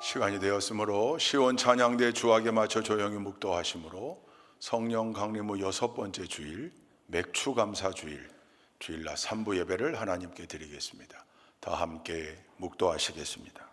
시간이 되었으므로 시온 찬양대 주악에 맞춰 조용히 묵도하심으로 성령 강림 후 6번째 주일 맥추감사주일 주일날 3부 예배를 하나님께 드리겠습니다. 다 함께 묵도하시겠습니다.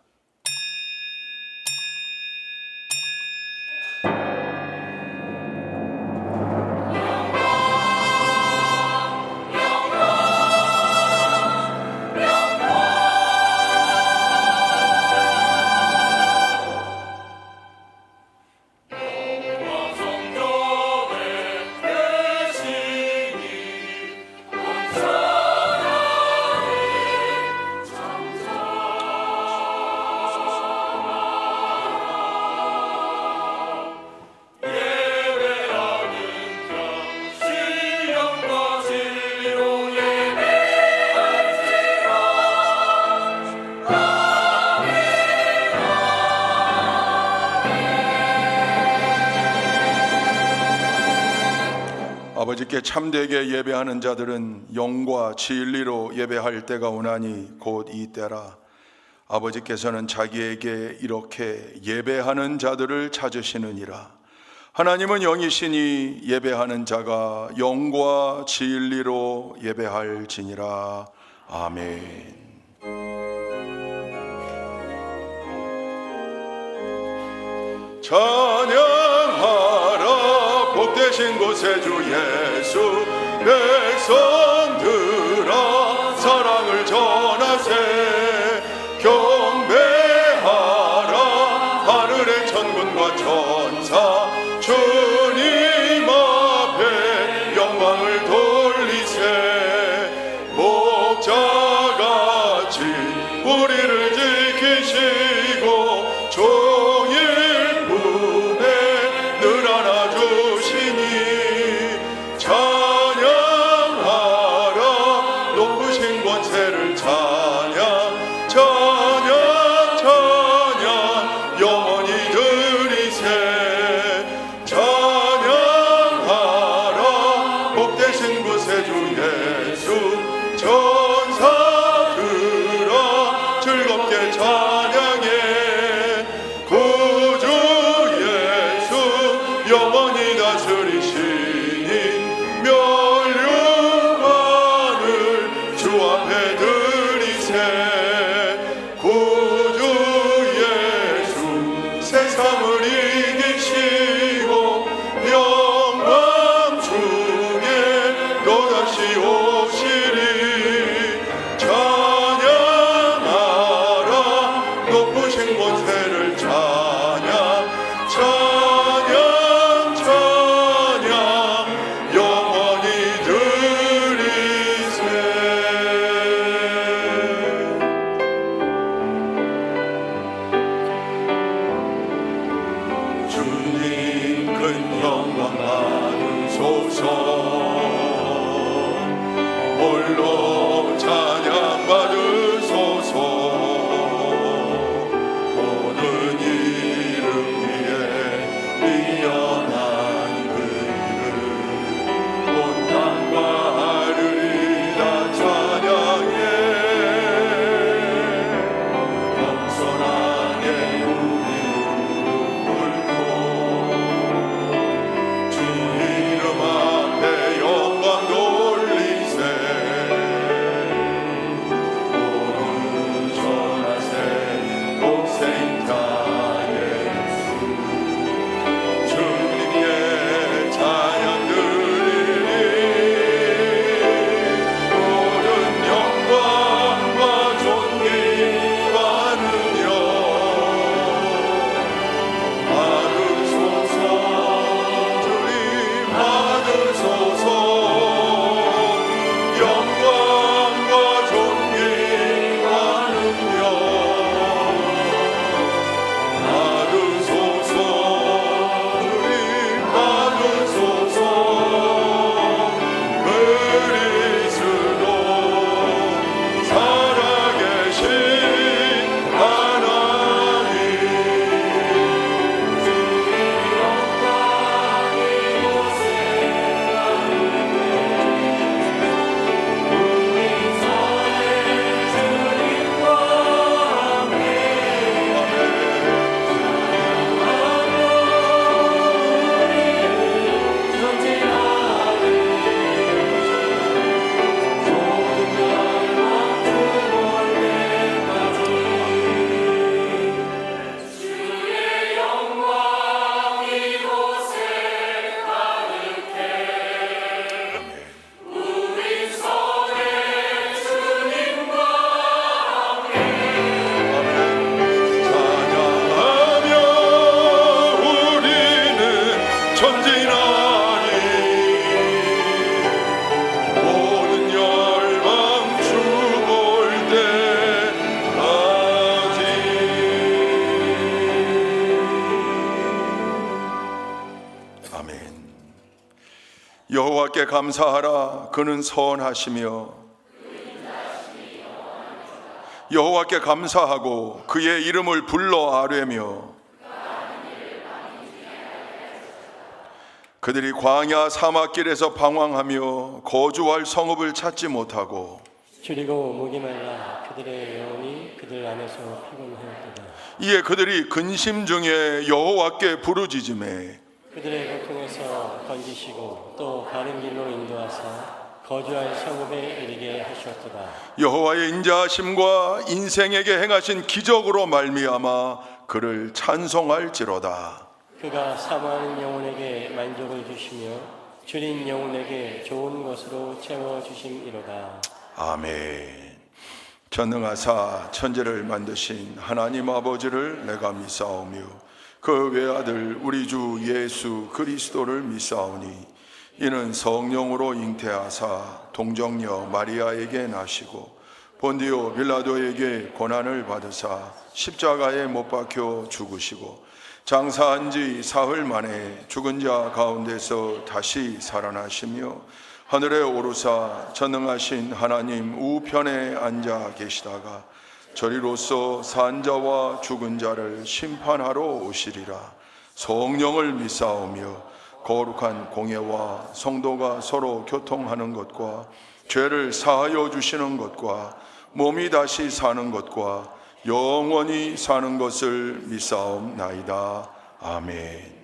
아버지께 참되게 예배하는 자들은 영과 진리로 예배할 때가 오나니 곧 이 때라. 아버지께서는 자기에게 이렇게 예배하는 자들을 찾으시느니라. 하나님은 영이시니 예배하는 자가 영과 진리로 예배할지니라. 아멘. 찬양하라 복되신 곳에 주 예수. 백성들아 사랑을 전하세. 경배하라 하늘의 천군과 천사. 주님 앞에 영광을 돌리세. 목자같이 우리를 지키시고 종일 품에 늘 안아주시니. 찬양하라 높으신 권세를 찬양. 찬양 찬양 영원히 드리세. 찬양하라 복되신 구세주 예수. 천사들아 즐겁게 찬양해. 구주 예수 영원히 다스리시니. 멸류관을 주 앞에 드리세. 구주 예수 세상을 이기시고 영광 중에 또다시 오시리. 찬양하라 높으신 권세를 찬양. 찬양 찬양 영원히 드리세. 주님 큰 영광 받으소서. 홀로 찬양 받으소서. 모든 이름 위에 뛰어난 그 이름. 온 땅과 하늘이 다 찬양해. 겸손하게 우리 무릎 꿇고 주 이름 앞에 영광 돌리세. 모든 전하세 독생자 예수. 주님께 찬양 드리니. 모든 영광과 존귀와 능력 받으소서. 주님 받으소서. 영광과 존귀와 능력 받으소서. 주님 받으소서. 그리스도 살아계신 하나님. 찬양하며 우리는 전진하니. 모든 열방 주 볼 때까지. 아멘. 여호와께 감사하라. 그는 선하시며. 여호와께 감사하고 그의 이름을 불러 아뢰며. 그들이 광야 사막길에서 방황하며 거주할 성읍을 찾지 못하고 줄이고 목이 말라 그들의 영혼이 그들 안에서 피곤하였도다. 이에 그들이 근심 중에 여호와께 부르짖음에 그들의 고통에서 건지시고 또 바른 길로 인도하사 거주할 성읍에 이르게 하셨도다. 여호와의 인자하심과 인생에게 행하신 기적으로 말미암아 그를 찬송할지로다. 그가 사모하는 영혼에게 만족을 주시며 줄인 영혼에게 좋은 것으로 채워주심이로다. 아멘. 전능하사 천지를 만드신 하나님 아버지를 내가 믿사오며 그 외아들 우리 주 예수 그리스도를 믿사오니 이는 성령으로 잉태하사 동정녀 마리아에게 나시고 본디오 빌라도에게 고난을 받으사 십자가에 못 박혀 죽으시고 장사한 지 사흘 만에 죽은 자 가운데서 다시 살아나시며 하늘에 오르사 전능하신 하나님 우편에 앉아 계시다가 저리로서 산 자와 죽은 자를 심판하러 오시리라. 성령을 믿사오며 거룩한 공예와 성도가 서로 교통하는 것과 죄를 사하여 주시는 것과 몸이 다시 사는 것과 영원히 사는 것을 믿사옵나이다. 아멘.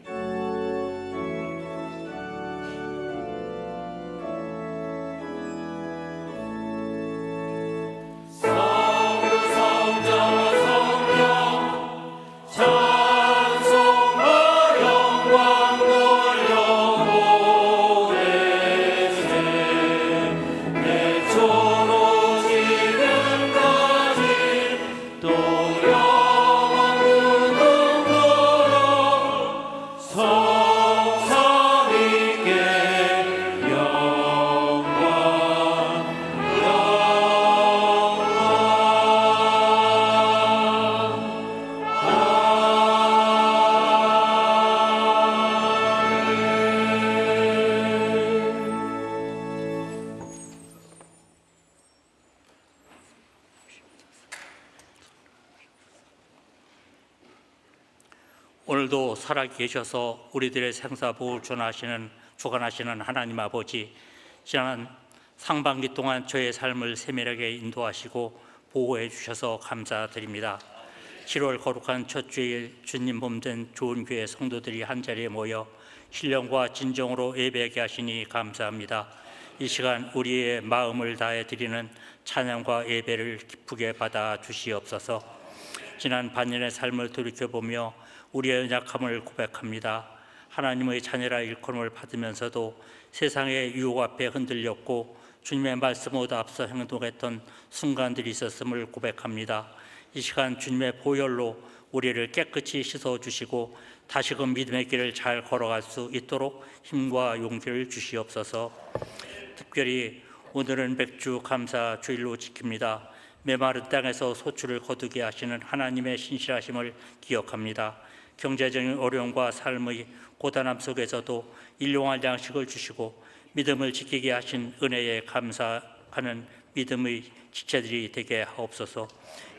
오늘도 살아계셔서 우리들의 생사복을 주관하시는 하나님 아버지, 지난 상반기 동안 저의 삶을 세밀하게 인도하시고 보호해 주셔서 감사드립니다. 7월 거룩한 첫 주일 주님 몸된 좋은 교회 성도들이 한자리에 모여 신령과 진정으로 예배하게 하시니 감사합니다. 이 시간 우리의 마음을 다해 드리는 찬양과 예배를 기쁘게 받아 주시옵소서. 지난 반년의 삶을 돌이켜보며 우리의 연약함을 고백합니다. 하나님의 자녀라 일컬음을 받으면서도 세상의 유혹 앞에 흔들렸고 주님의 말씀보다 앞서 행동했던 순간들이 있었음을 고백합니다. 이 시간 주님의 보혈로 우리를 깨끗이 씻어주시고 다시금 믿음의 길을 잘 걸어갈 수 있도록 힘과 용기를 주시옵소서. 특별히 오늘은 맥주 감사 주일로 지킵니다. 메마른 땅에서 소출을 거두게 하시는 하나님의 신실하심을 기억합니다. 경제적인 어려움과 삶의 고단함 속에서도 일용할 양식을 주시고 믿음을 지키게 하신 은혜에 감사하는 믿음의 지체들이 되게 하옵소서.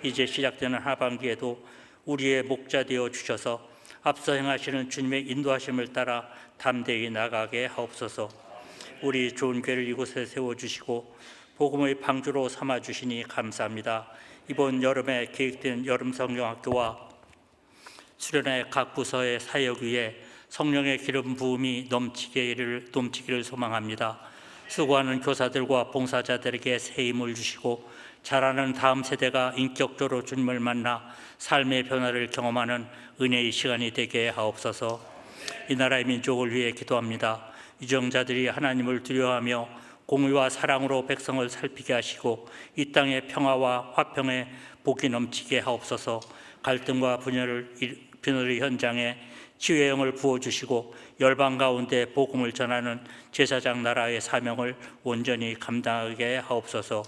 이제 시작되는 하반기에도 우리의 목자 되어 주셔서 앞서 행하시는 주님의 인도하심을 따라 담대히 나가게 하옵소서. 우리 좋은 교회를 이곳에 세워주시고 복음의 방주로 삼아주시니 감사합니다. 이번 여름에 계획된 여름 성경학교와 수련회 각 부서의 사역 위에 성령의 기름 부음이 넘치기를 소망합니다. 수고하는 교사들과 봉사자들에게 새 힘을 주시고 자라는 다음 세대가 인격적으로 주님을 만나 삶의 변화를 경험하는 은혜의 시간이 되게 하옵소서. 이 나라의 민족을 위해 기도합니다. 유정자들이 하나님을 두려워하며 공의와 사랑으로 백성을 살피게 하시고 이 땅의 평화와 화평에 복이 넘치게 하옵소서. 갈등과 분열의 현장에 치유의 영을 부어주시고 열방 가운데 복음을 전하는 제사장 나라의 사명을 온전히 감당하게 하옵소서.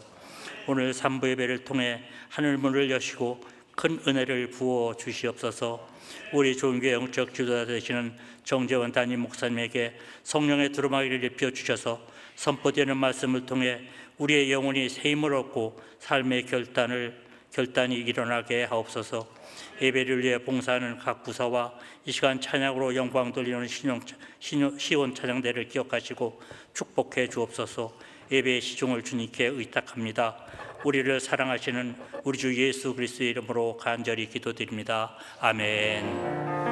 오늘 삼부 예배를 통해 하늘문을 여시고 큰 은혜를 부어 주시옵소서. 우리 좋은교회 영적 지도자 되시는 정재원 담임 목사님에게 성령의 두루마기를 입혀 주셔서 선포되는 말씀을 통해 우리의 영혼이 새 힘을 얻고 삶의 결단을 결단이 일어나게 하옵소서. 예배를 위해 봉사하는 각 부서와 이 시간 찬양으로 영광 돌리는 시온 찬양대를 기억하시고 축복해 주옵소서. 예배의 시종을 주님께 의탁합니다. 우리를 사랑하시는 우리 주 예수 그리스도의 이름으로 간절히 기도드립니다. 아멘.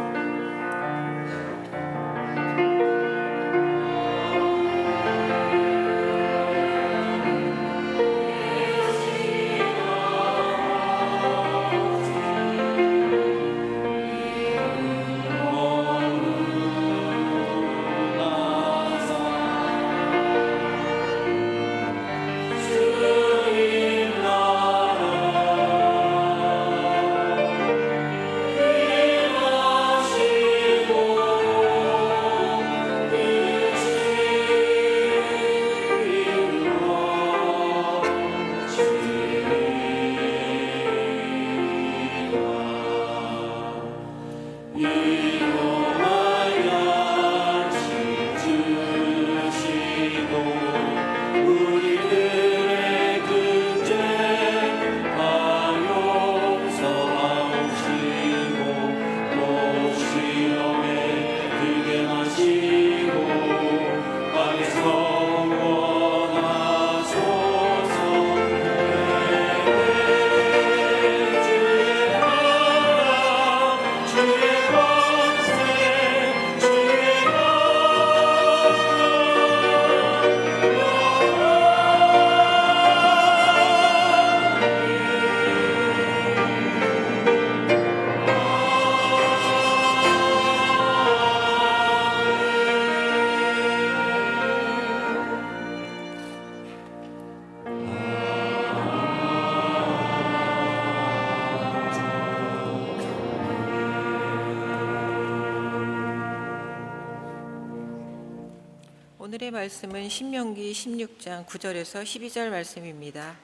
오늘의 말씀은 신명기 16장 9절에서 12절 말씀입니다.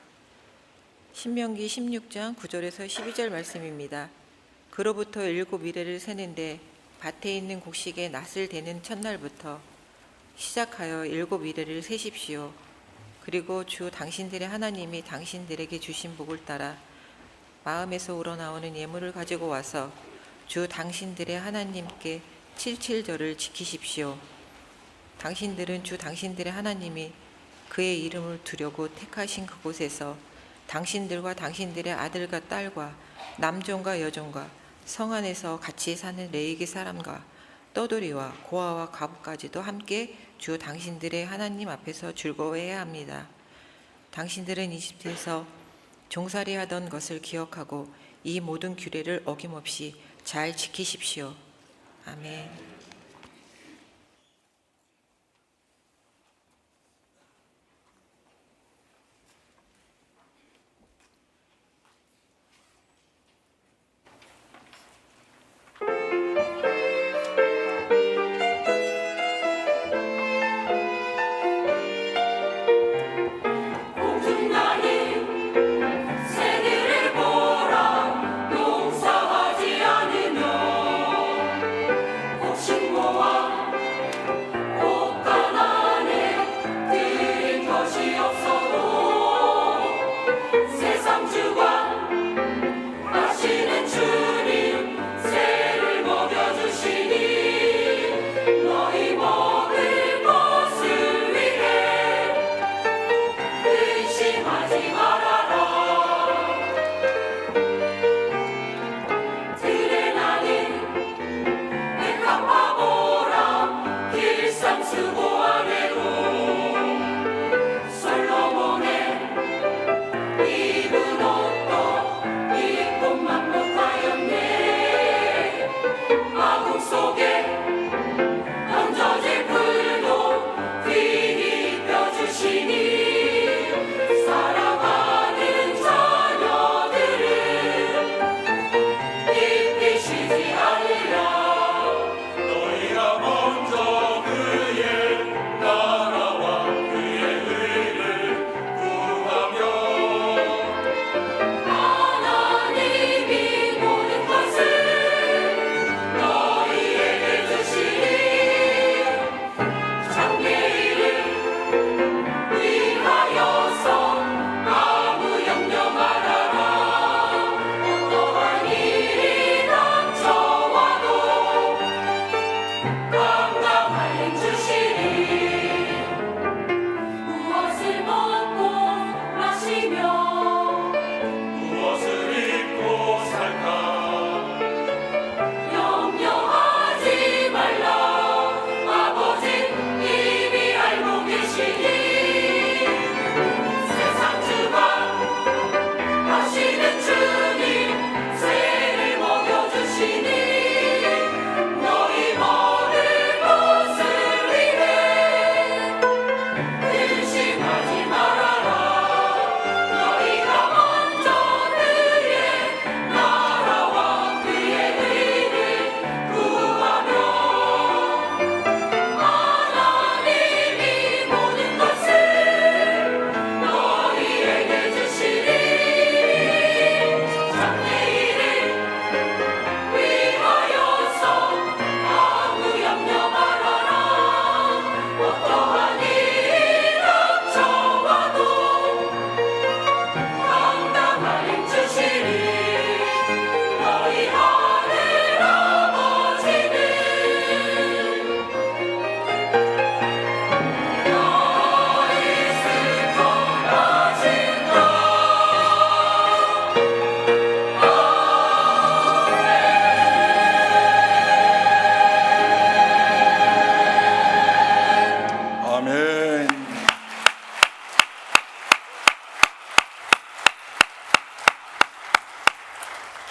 신명기 16장 9절에서 12절 말씀입니다. 그로부터 7 이래를 세는데 밭에 있는 곡식에 낫을 대는 첫날부터 시작하여 7 이래를 세십시오. 그리고 주 당신들의 하나님이 당신들에게 주신 복을 따라 마음에서 우러나오는 예물을 가지고 와서 주 당신들의 하나님께 칠칠절을 지키십시오. 당신들은 주 당신들의 하나님이 그의 이름을 두려고 택하신 그곳에서 당신들과 당신들의 아들과 딸과 남종과 여종과 성 안에서 같이 사는 레위기 사람과 떠돌이와 고아와 과부까지도 함께 주 당신들의 하나님 앞에서 즐거워해야 합니다. 당신들은 이집트에서 종살이하던 것을 기억하고 이 모든 규례를 어김없이 잘 지키십시오. 아멘. 새들을 보라 용서하지 않으면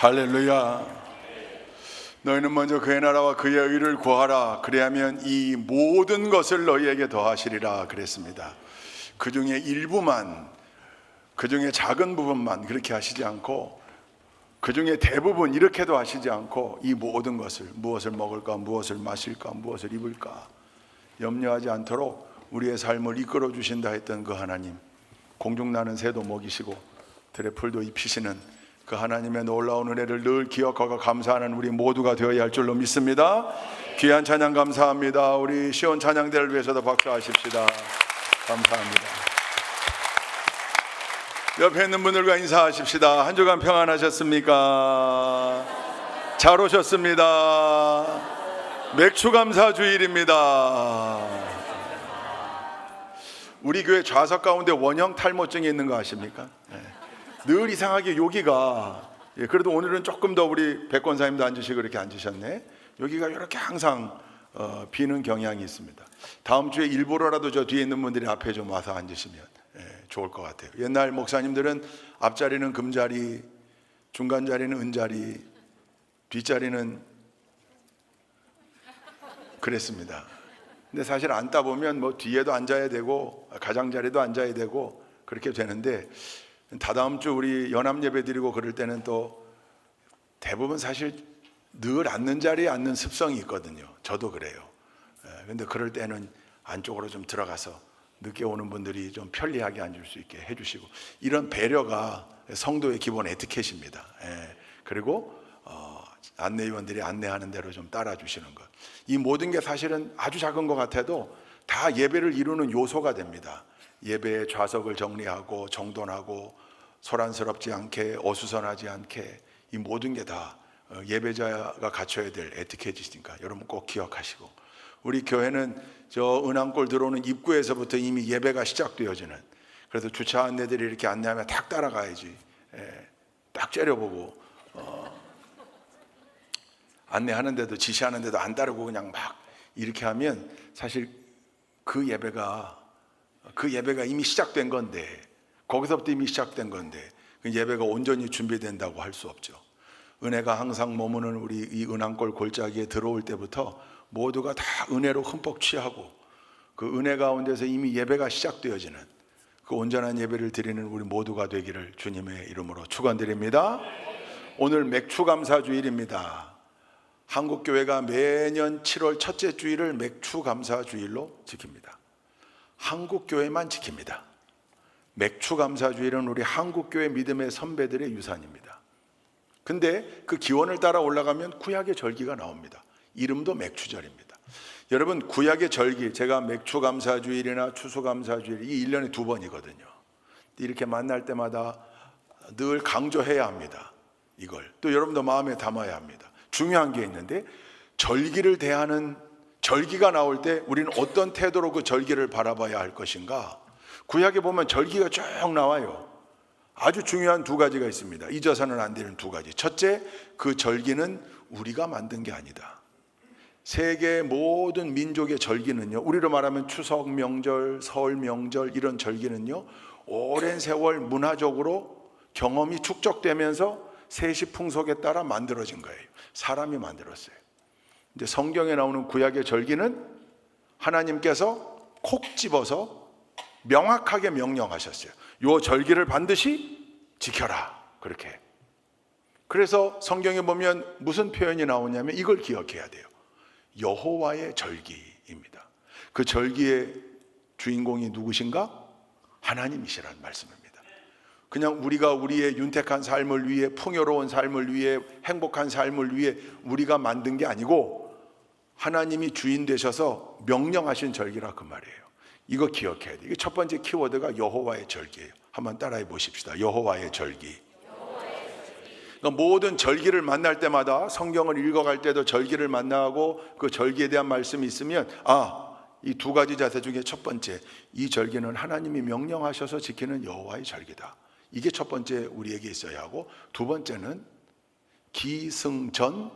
할렐루야. 너희는 먼저 그의 나라와 그의 의를 구하라. 그리하면 이 모든 것을 너희에게 더하시리라 그랬습니다. 그 중에 일부만, 그 중에 작은 부분만 그렇게 하시지 않고, 그 중에 대부분 이렇게도 하시지 않고, 이 모든 것을, 무엇을 먹을까, 무엇을 마실까, 무엇을 입을까 염려하지 않도록 우리의 삶을 이끌어 주신다 했던 그 하나님, 공중 나는 새도 먹이시고 들의 풀도 입히시는 그 하나님의 놀라운 은혜를 늘 기억하고 감사하는 우리 모두가 되어야 할 줄로 믿습니다. 귀한 찬양 감사합니다. 우리 시온 찬양대를 위해서도 박수하십시다. 감사합니다. 옆에 있는 분들과 인사하십시다. 한 주간 평안하셨습니까? 잘 오셨습니다. 맥주 감사 주일입니다. 우리 교회 좌석 가운데 원형 탈모증이 있는 거 아십니까? 네. 늘 이상하게 여기가, 그래도 오늘은 조금 더 우리 백권사님도 앉으시고 이렇게 앉으셨네. 여기가 이렇게 항상 비는 경향이 있습니다. 다음 주에 일부러라도 저 뒤에 있는 분들이 앞에 좀 와서 앉으시면 좋을 것 같아요. 옛날 목사님들은 앞자리는 금자리, 중간 자리는 은자리, 뒷자리는 그랬습니다. 근데 사실 앉다 보면 뭐 뒤에도 앉아야 되고 가장자리도 앉아야 되고 그렇게 되는데, 다다음 주 우리 연합 예배 드리고 그럴 때는 또 대부분 사실 늘 앉는 자리에 앉는 습성이 있거든요. 저도 그래요. 근데 그럴 때는 안쪽으로 좀 들어가서 늦게 오는 분들이 좀 편리하게 앉을 수 있게 해주시고, 이런 배려가 성도의 기본 에티켓입니다. 그리고 안내위원들이 안내하는 대로 좀 따라주시는 것, 이 모든 게 사실은 아주 작은 것 같아도 다 예배를 이루는 요소가 됩니다. 예배의 좌석을 정리하고 정돈하고 소란스럽지 않게, 어수선하지 않게, 이 모든 게 다 예배자가 갖춰야 될 에티켓이니까 여러분 꼭 기억하시고, 우리 교회는 저 은왕골 들어오는 입구에서부터 이미 예배가 시작되어지는, 그래서 주차 안내들이 이렇게 안내하면 탁 따라가야지, 딱 째려보고 안내하는데도, 지시하는데도 안 따르고 그냥 막 이렇게 하면 사실 그 예배가 이미 시작된 건데, 거기서부터 이미 시작된 건데 그 예배가 온전히 준비된다고 할 수 없죠. 은혜가 항상 머무는 우리 이 은왕골 골짜기에 들어올 때부터 모두가 다 은혜로 흠뻑 취하고, 그 은혜 가운데서 이미 예배가 시작되어지는 그 온전한 예배를 드리는 우리 모두가 되기를 주님의 이름으로 축원드립니다. 오늘 맥추감사 주일입니다. 한국교회가 매년 7월 첫째 주일을 맥추감사 주일로 지킵니다. 한국교회만 지킵니다. 맥추감사주일은 우리 한국교회 믿음의 선배들의 유산입니다. 근데 그 기원을 따라 올라가면 구약의 절기가 나옵니다. 이름도 맥추절입니다. 여러분, 구약의 절기, 제가 맥추감사주일이나 추수감사주일, 이 1년에 2번이거든요. 이렇게 만날 때마다 늘 강조해야 합니다. 이걸 또 여러분도 마음에 담아야 합니다. 중요한 게 있는데, 절기를 대하는, 절기가 나올 때 우리는 어떤 태도로 그 절기를 바라봐야 할 것인가? 구약에 보면 절기가 쭉 나와요. 아주 중요한 두 가지가 있습니다. 잊어서는 안 되는 두 가지. 첫째, 그 절기는 우리가 만든 게 아니다. 세계 모든 민족의 절기는요, 우리로 말하면 추석 명절, 설 명절, 이런 절기는요, 오랜 세월 문화적으로 경험이 축적되면서 세시 풍속에 따라 만들어진 거예요. 사람이 만들었어요. 이제 성경에 나오는 구약의 절기는 하나님께서 콕 집어서 명확하게 명령하셨어요. 요 절기를 반드시 지켜라, 그렇게. 그래서 성경에 보면 무슨 표현이 나오냐면 이걸 기억해야 돼요. 여호와의 절기입니다. 그 절기의 주인공이 누구신가? 하나님이시라는 말씀입니다. 그냥 우리가 우리의 윤택한 삶을 위해, 풍요로운 삶을 위해, 행복한 삶을 위해 우리가 만든 게 아니고 하나님이 주인 되셔서 명령하신 절기라 그 말이에요. 이거 기억해야 돼요. 이게 첫 번째 키워드가 여호와의 절기예요. 한번 따라해 보십시다. 여호와의 절기. 그러니까 모든 절기를 만날 때마다, 성경을 읽어갈 때도 절기를 만나고 그 절기에 대한 말씀이 있으면, 이 두 가지 자세 중에 첫 번째, 이 절기는 하나님이 명령하셔서 지키는 여호와의 절기다. 이게 첫 번째 우리에게 있어야 하고, 두 번째는 기승전,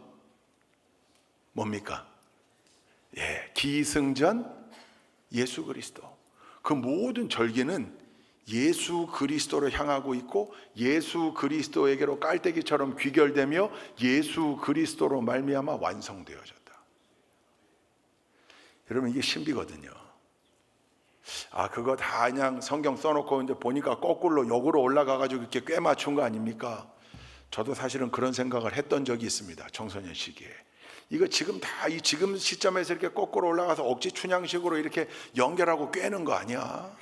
뭡니까? 기승전 예수 그리스도. 그 모든 절기는 예수 그리스도로 향하고 있고 예수 그리스도에게로 깔때기처럼 귀결되며 예수 그리스도로 말미암아 완성되어졌다. 여러분 이게 신비거든요. 그거 다 그냥 성경 써놓고 이제 보니까 거꾸로 역으로 올라가가지고 이렇게 꽤 맞춘 거 아닙니까? 저도 사실은 그런 생각을 했던 적이 있습니다. 청소년 시기에. 이거 지금 다 이 지금 시점에서 이렇게 거꾸로 올라가서 억지 춘향식으로 이렇게 연결하고 꿰는 거 아니야?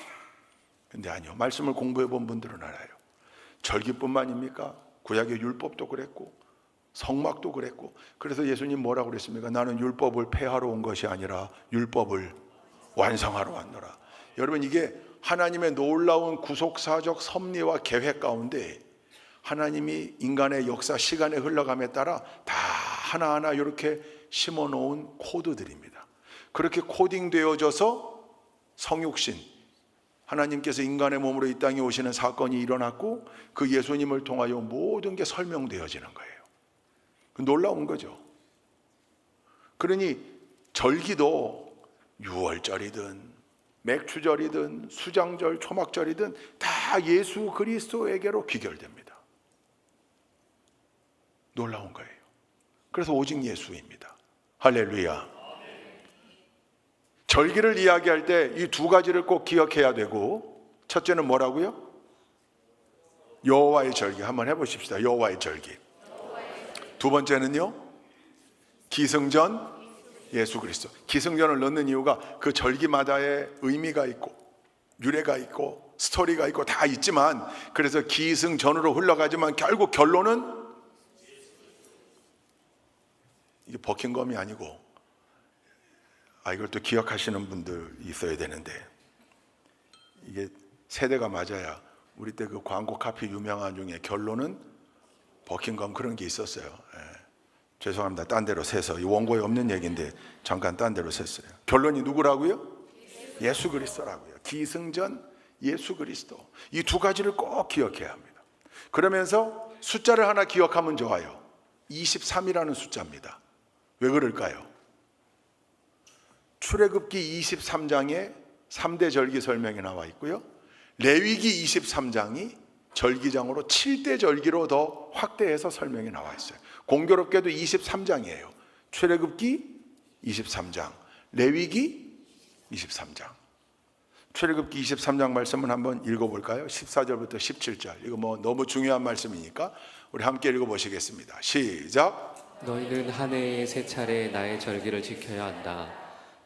근데 아니요. 말씀을 공부해 본 분들은 알아요. 절기뿐만입니까? 구약의 율법도 그랬고 성막도 그랬고. 그래서 예수님 뭐라고 그랬습니까? 나는 율법을 폐하러 온 것이 아니라 율법을 완성하러 왔노라. 여러분 이게 하나님의 놀라운 구속사적 섭리와 계획 가운데 하나님이 인간의 역사 시간의 흘러감에 따라 다 하나하나 이렇게 심어놓은 코드들입니다. 그렇게 코딩되어져서 성육신 하나님께서 인간의 몸으로 이 땅에 오시는 사건이 일어났고 그 예수님을 통하여 모든 게 설명되어지는 거예요. 놀라운 거죠. 그러니 절기도 유월절이든 맥추절이든 수장절, 초막절이든 다 예수 그리스도에게로 귀결됩니다. 놀라운 거예요. 그래서 오직 예수입니다. 할렐루야. 절기를 이야기할 때 이 두 가지를 꼭 기억해야 되고, 첫째는 뭐라고요? 여호와의 절기. 한번 해보십시다. 여호와의 절기. 두 번째는요, 기승전 예수 그리스도. 기승전을 넣는 이유가 그 절기마다의 의미가 있고 유래가 있고 스토리가 있고 다 있지만, 그래서 기승전으로 흘러가지만 결국 결론은 이게 버킹검이 아니고, 이걸 또 기억하시는 분들 있어야 되는데, 이게 세대가 맞아야. 우리 때 그 광고 카피 유명한 중에 결론은 버킹검 그런 게 있었어요. 죄송합니다. 딴 데로 새서, 이 원고에 없는 얘기인데 잠깐 딴 데로 샜어요. 결론이 누구라고요? 예수 그리스도라고요. 기승전 예수 그리스도. 이 두 가지를 꼭 기억해야 합니다. 그러면서 숫자를 하나 기억하면 좋아요. 23이라는 숫자입니다. 왜 그럴까요? 출애굽기 23장에 3대 절기 설명이 나와 있고요, 레위기 23장이 절기장으로 7대 절기로 더 확대해서 설명이 나와 있어요. 공교롭게도 23장이에요. 출애굽기 23장, 레위기 23장. 출애굽기 23장 말씀을 한번 읽어볼까요? 14절부터 17절. 이거 뭐 너무 중요한 말씀이니까 우리 함께 읽어보시겠습니다. 시작. 너희는 한 해에 세 차례 나의 절기를 지켜야 한다.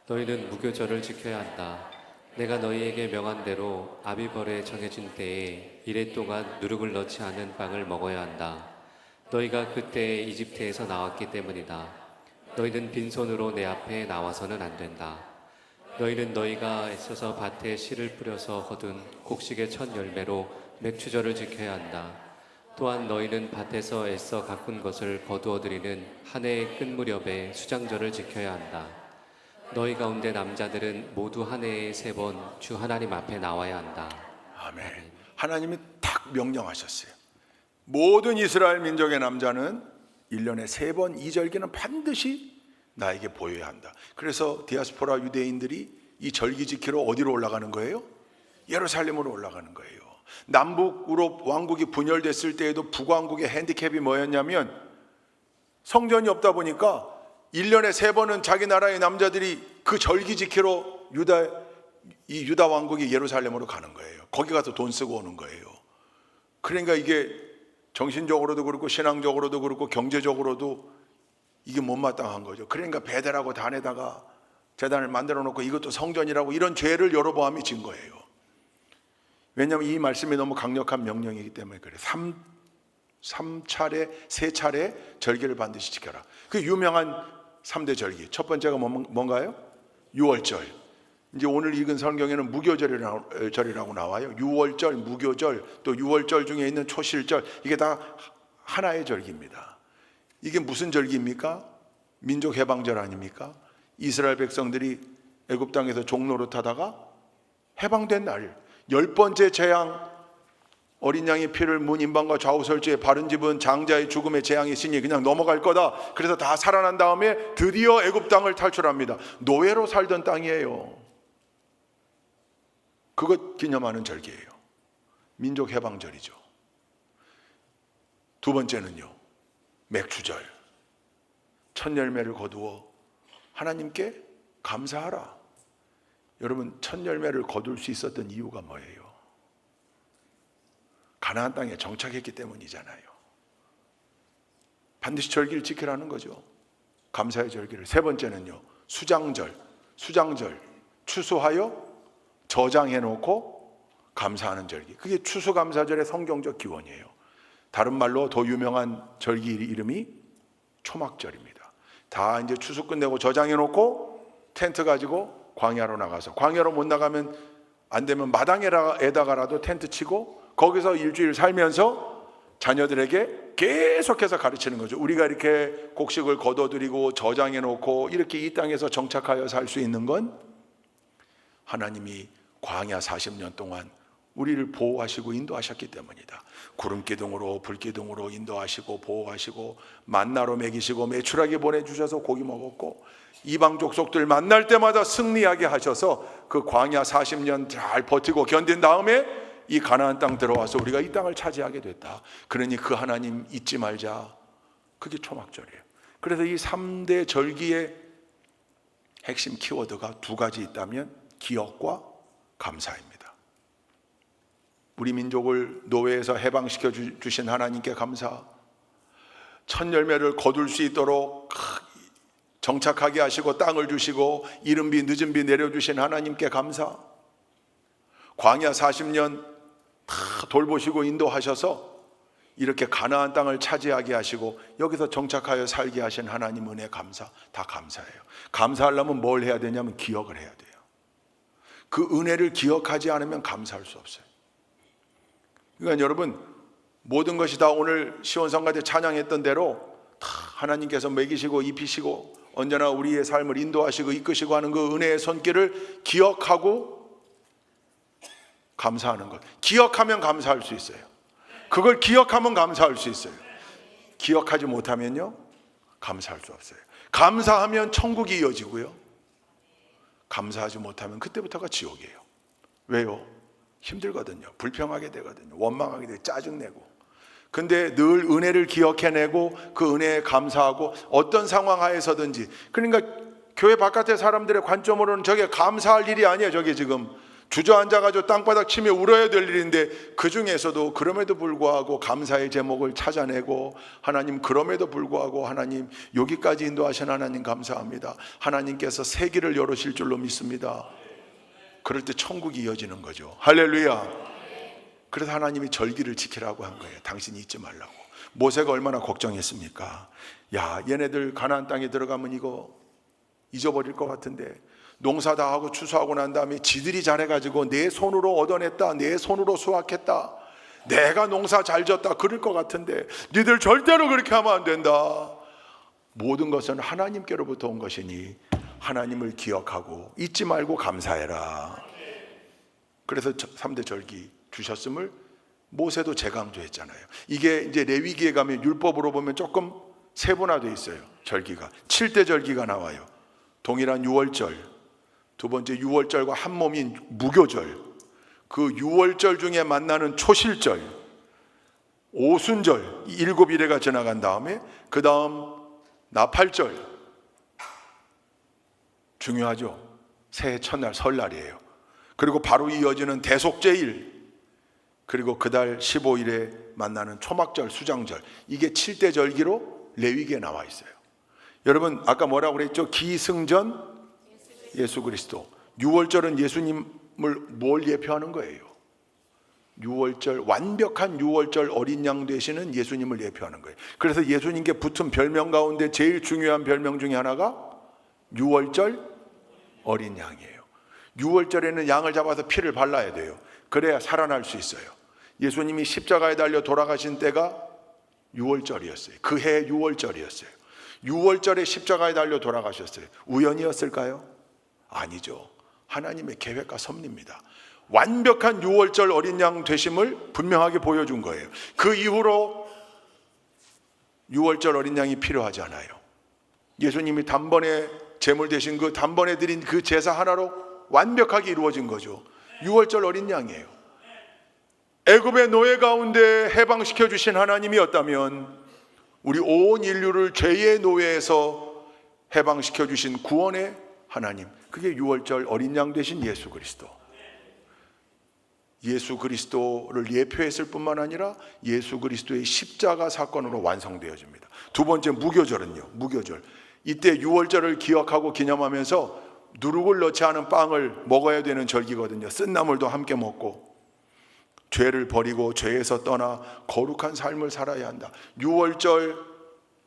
너희는 무교절을 지켜야 한다. 내가 너희에게 명한 대로 아비벌에 정해진 때에 이래 동안 누룩을 넣지 않은 빵을 먹어야 한다. 너희가 그때 이집트에서 나왔기 때문이다. 너희는 빈손으로 내 앞에 나와서는 안 된다. 너희는 너희가 애써서 밭에 씨를 뿌려서 거둔 곡식의 첫 열매로 맥추절을 지켜야 한다. 또한 너희는 밭에서 애써 가꾼 것을 거두어들이는 한 해의 끝 무렵에 수장절을 지켜야 한다. 너희 가운데 남자들은 모두 한 해에 3번 주 하나님 앞에 나와야 한다. 아멘. 하나님이 딱 명령하셨어요. 모든 이스라엘 민족의 남자는 1년에 3번 이 절기는 반드시 나에게 보여야 한다. 그래서 디아스포라 유대인들이 이 절기 지키러 어디로 올라가는 거예요? 예루살렘으로 올라가는 거예요. 남북으로 왕국이 분열됐을 때에도 북왕국의 핸디캡이 뭐였냐면, 성전이 없다 보니까 1년에 3번은 자기 나라의 남자들이 그 절기 지키러 유다 왕국이 예루살렘으로 가는 거예요. 거기 가서 돈 쓰고 오는 거예요. 그러니까 이게 정신적으로도 그렇고 신앙적으로도 그렇고 경제적으로도 이게 못마땅한 거죠. 그러니까 베델하고 단에다가 제단을 만들어 놓고 이것도 성전이라고, 이런 죄를 여로보암이 진 거예요. 왜냐하면 이 말씀이 너무 강력한 명령이기 때문에 그래요. 3차례 절기를 반드시 지켜라. 그 유명한 3대 절기, 첫 번째가 뭔가요? 유월절. 이제 오늘 읽은 성경에는 무교절이라고 나와요. 유월절, 무교절, 또 유월절 중에 있는 초실절, 이게 다 하나의 절기입니다. 이게 무슨 절기입니까? 민족 해방절 아닙니까? 이스라엘 백성들이 애굽 땅에서 종노릇 하다가 해방된 날, 10번째 재앙, 어린 양의 피를 문 임방과 좌우 설주에 바른 집은 장자의 죽음의 재앙이 있으니 그냥 넘어갈 거다. 그래서 다 살아난 다음에 드디어 애굽 땅을 탈출합니다. 노예로 살던 땅이에요. 그것 기념하는 절기예요. 민족 해방절이죠. 두 번째는요, 맥추절. 첫 열매를 거두어 하나님께 감사하라. 여러분, 첫 열매를 거둘 수 있었던 이유가 뭐예요? 가나안 땅에 정착했기 때문이잖아요. 반드시 절기를 지키라는 거죠. 감사의 절기를. 세 번째는요, 수장절. 추수하여 저장해 놓고 감사하는 절기. 그게 추수감사절의 성경적 기원이에요. 다른 말로 더 유명한 절기 이름이 초막절입니다. 다 이제 추수 끝내고 저장해 놓고 텐트 가지고 광야로 나가서, 광야로 못 나가면 안 되면 마당에다가라도 텐트 치고 거기서 일주일 살면서 자녀들에게 계속해서 가르치는 거죠. 우리가 이렇게 곡식을 거둬들이고 저장해 놓고 이렇게 이 땅에서 정착하여 살 수 있는 건 하나님이 광야 40년 동안 우리를 보호하시고 인도하셨기 때문이다. 구름기둥으로 불기둥으로 인도하시고 보호하시고 만나로 먹이시고 메추라기 보내주셔서 고기 먹었고, 이방 족속들 만날 때마다 승리하게 하셔서 그 광야 40년 잘 버티고 견딘 다음에 이 가나안 땅 들어와서 우리가 이 땅을 차지하게 됐다. 그러니 그 하나님 잊지 말자. 그게 초막절이에요. 그래서 이 3대 절기의 핵심 키워드가 두 가지 있다면 기억과 감사입니다. 우리 민족을 노예에서 해방시켜 주신 하나님께 감사, 첫 열매를 거둘 수 있도록 정착하게 하시고 땅을 주시고 이른 비 늦은 비 내려주신 하나님께 감사, 광야 40년 다 돌보시고 인도하셔서 이렇게 가나안 땅을 차지하게 하시고 여기서 정착하여 살게 하신 하나님 은혜 감사, 다 감사해요. 감사하려면 뭘 해야 되냐면 기억을 해야 돼요. 그 은혜를 기억하지 않으면 감사할 수 없어요. 그러니까 여러분, 모든 것이 다 오늘 시온성가대 찬양했던 대로 다 하나님께서 먹이시고 입히시고 언제나 우리의 삶을 인도하시고 이끄시고 하는 그 은혜의 손길을 기억하고 감사하는 것. 기억하면 감사할 수 있어요. 그걸 기억하면 감사할 수 있어요. 기억하지 못하면요, 감사할 수 없어요. 감사하면 천국이 이어지고요, 감사하지 못하면 그때부터가 지옥이에요. 왜요? 힘들거든요. 불평하게 되거든요. 원망하게 되고 짜증내고. 근데 늘 은혜를 기억해내고 그 은혜에 감사하고 어떤 상황 하에서든지, 그러니까 교회 바깥의 사람들의 관점으로는 저게 감사할 일이 아니에요. 저게 지금 주저앉아가지고 땅바닥 치며 울어야 될 일인데, 그 중에서도 그럼에도 불구하고 감사의 제목을 찾아내고, 하나님 그럼에도 불구하고 하나님 여기까지 인도하신 하나님 감사합니다. 하나님께서 세기를 열으실 줄로 믿습니다. 그럴 때 천국이 이어지는 거죠. 할렐루야. 그래서 하나님이 절기를 지키라고 한 거예요. 당신이 잊지 말라고. 모세가 얼마나 걱정했습니까? 야, 얘네들 가나안 땅에 들어가면 이거 잊어버릴 것 같은데, 농사 다 하고 추수하고 난 다음에 지들이 잘해가지고 내 손으로 얻어냈다, 내 손으로 수확했다, 내가 농사 잘 졌다 그럴 것 같은데 니들 절대로 그렇게 하면 안 된다. 모든 것은 하나님께로부터 온 것이니 하나님을 기억하고 잊지 말고 감사해라. 그래서 3대 절기 주셨음을 모세도 재강조했잖아요. 이게 이제 레위기에 가면 율법으로 보면 조금 세분화되어 있어요. 절기가 7대 절기가 나와요. 동일한 유월절, 두 번째 유월절과 한 몸인 무교절, 그 유월절 중에 만나는 초실절, 오순절, 7일회가 지나간 다음에 그 다음 나팔절, 중요하죠. 새해 첫날 설날이에요. 그리고 바로 이어지는 대속제일, 그리고 그달 15일에 만나는 초막절, 수장절, 이게 7대 절기로 레위기에 나와 있어요. 여러분 아까 뭐라고 그랬죠? 기승전 예수 그리스도. 유월절은 예수님을 뭘 예표하는 거예요? 유월절, 완벽한 유월절 어린 양 되시는 예수님을 예표하는 거예요. 그래서 예수님께 붙은 별명 가운데 제일 중요한 별명 중에 하나가 유월절 어린 양이에요. 유월절에는 양을 잡아서 피를 발라야 돼요. 그래야 살아날 수 있어요. 예수님이 십자가에 달려 돌아가신 때가 유월절이었어요. 그 해 유월절이었어요. 유월절에 십자가에 달려 돌아가셨어요. 우연이었을까요? 아니죠. 하나님의 계획과 섭리입니다. 완벽한 유월절 어린 양 되심을 분명하게 보여준 거예요. 그 이후로 유월절 어린 양이 필요하지 않아요. 예수님이 단번에 제물 되신 그 단번에 드린 그 제사 하나로 완벽하게 이루어진 거죠. 유월절 어린 양이에요. 애굽의 노예 가운데 해방시켜 주신 하나님이었다면 우리 온 인류를 죄의 노예에서 해방시켜 주신 구원의 하나님, 그게 유월절 어린 양 되신 예수 그리스도. 예수 그리스도를 예표했을 뿐만 아니라 예수 그리스도의 십자가 사건으로 완성되어집니다. 두 번째, 무교절은요. 무교절. 이때 유월절을 기억하고 기념하면서 누룩을 넣지 않은 빵을 먹어야 되는 절기거든요. 쓴나물도 함께 먹고 죄를 버리고 죄에서 떠나 거룩한 삶을 살아야 한다. 유월절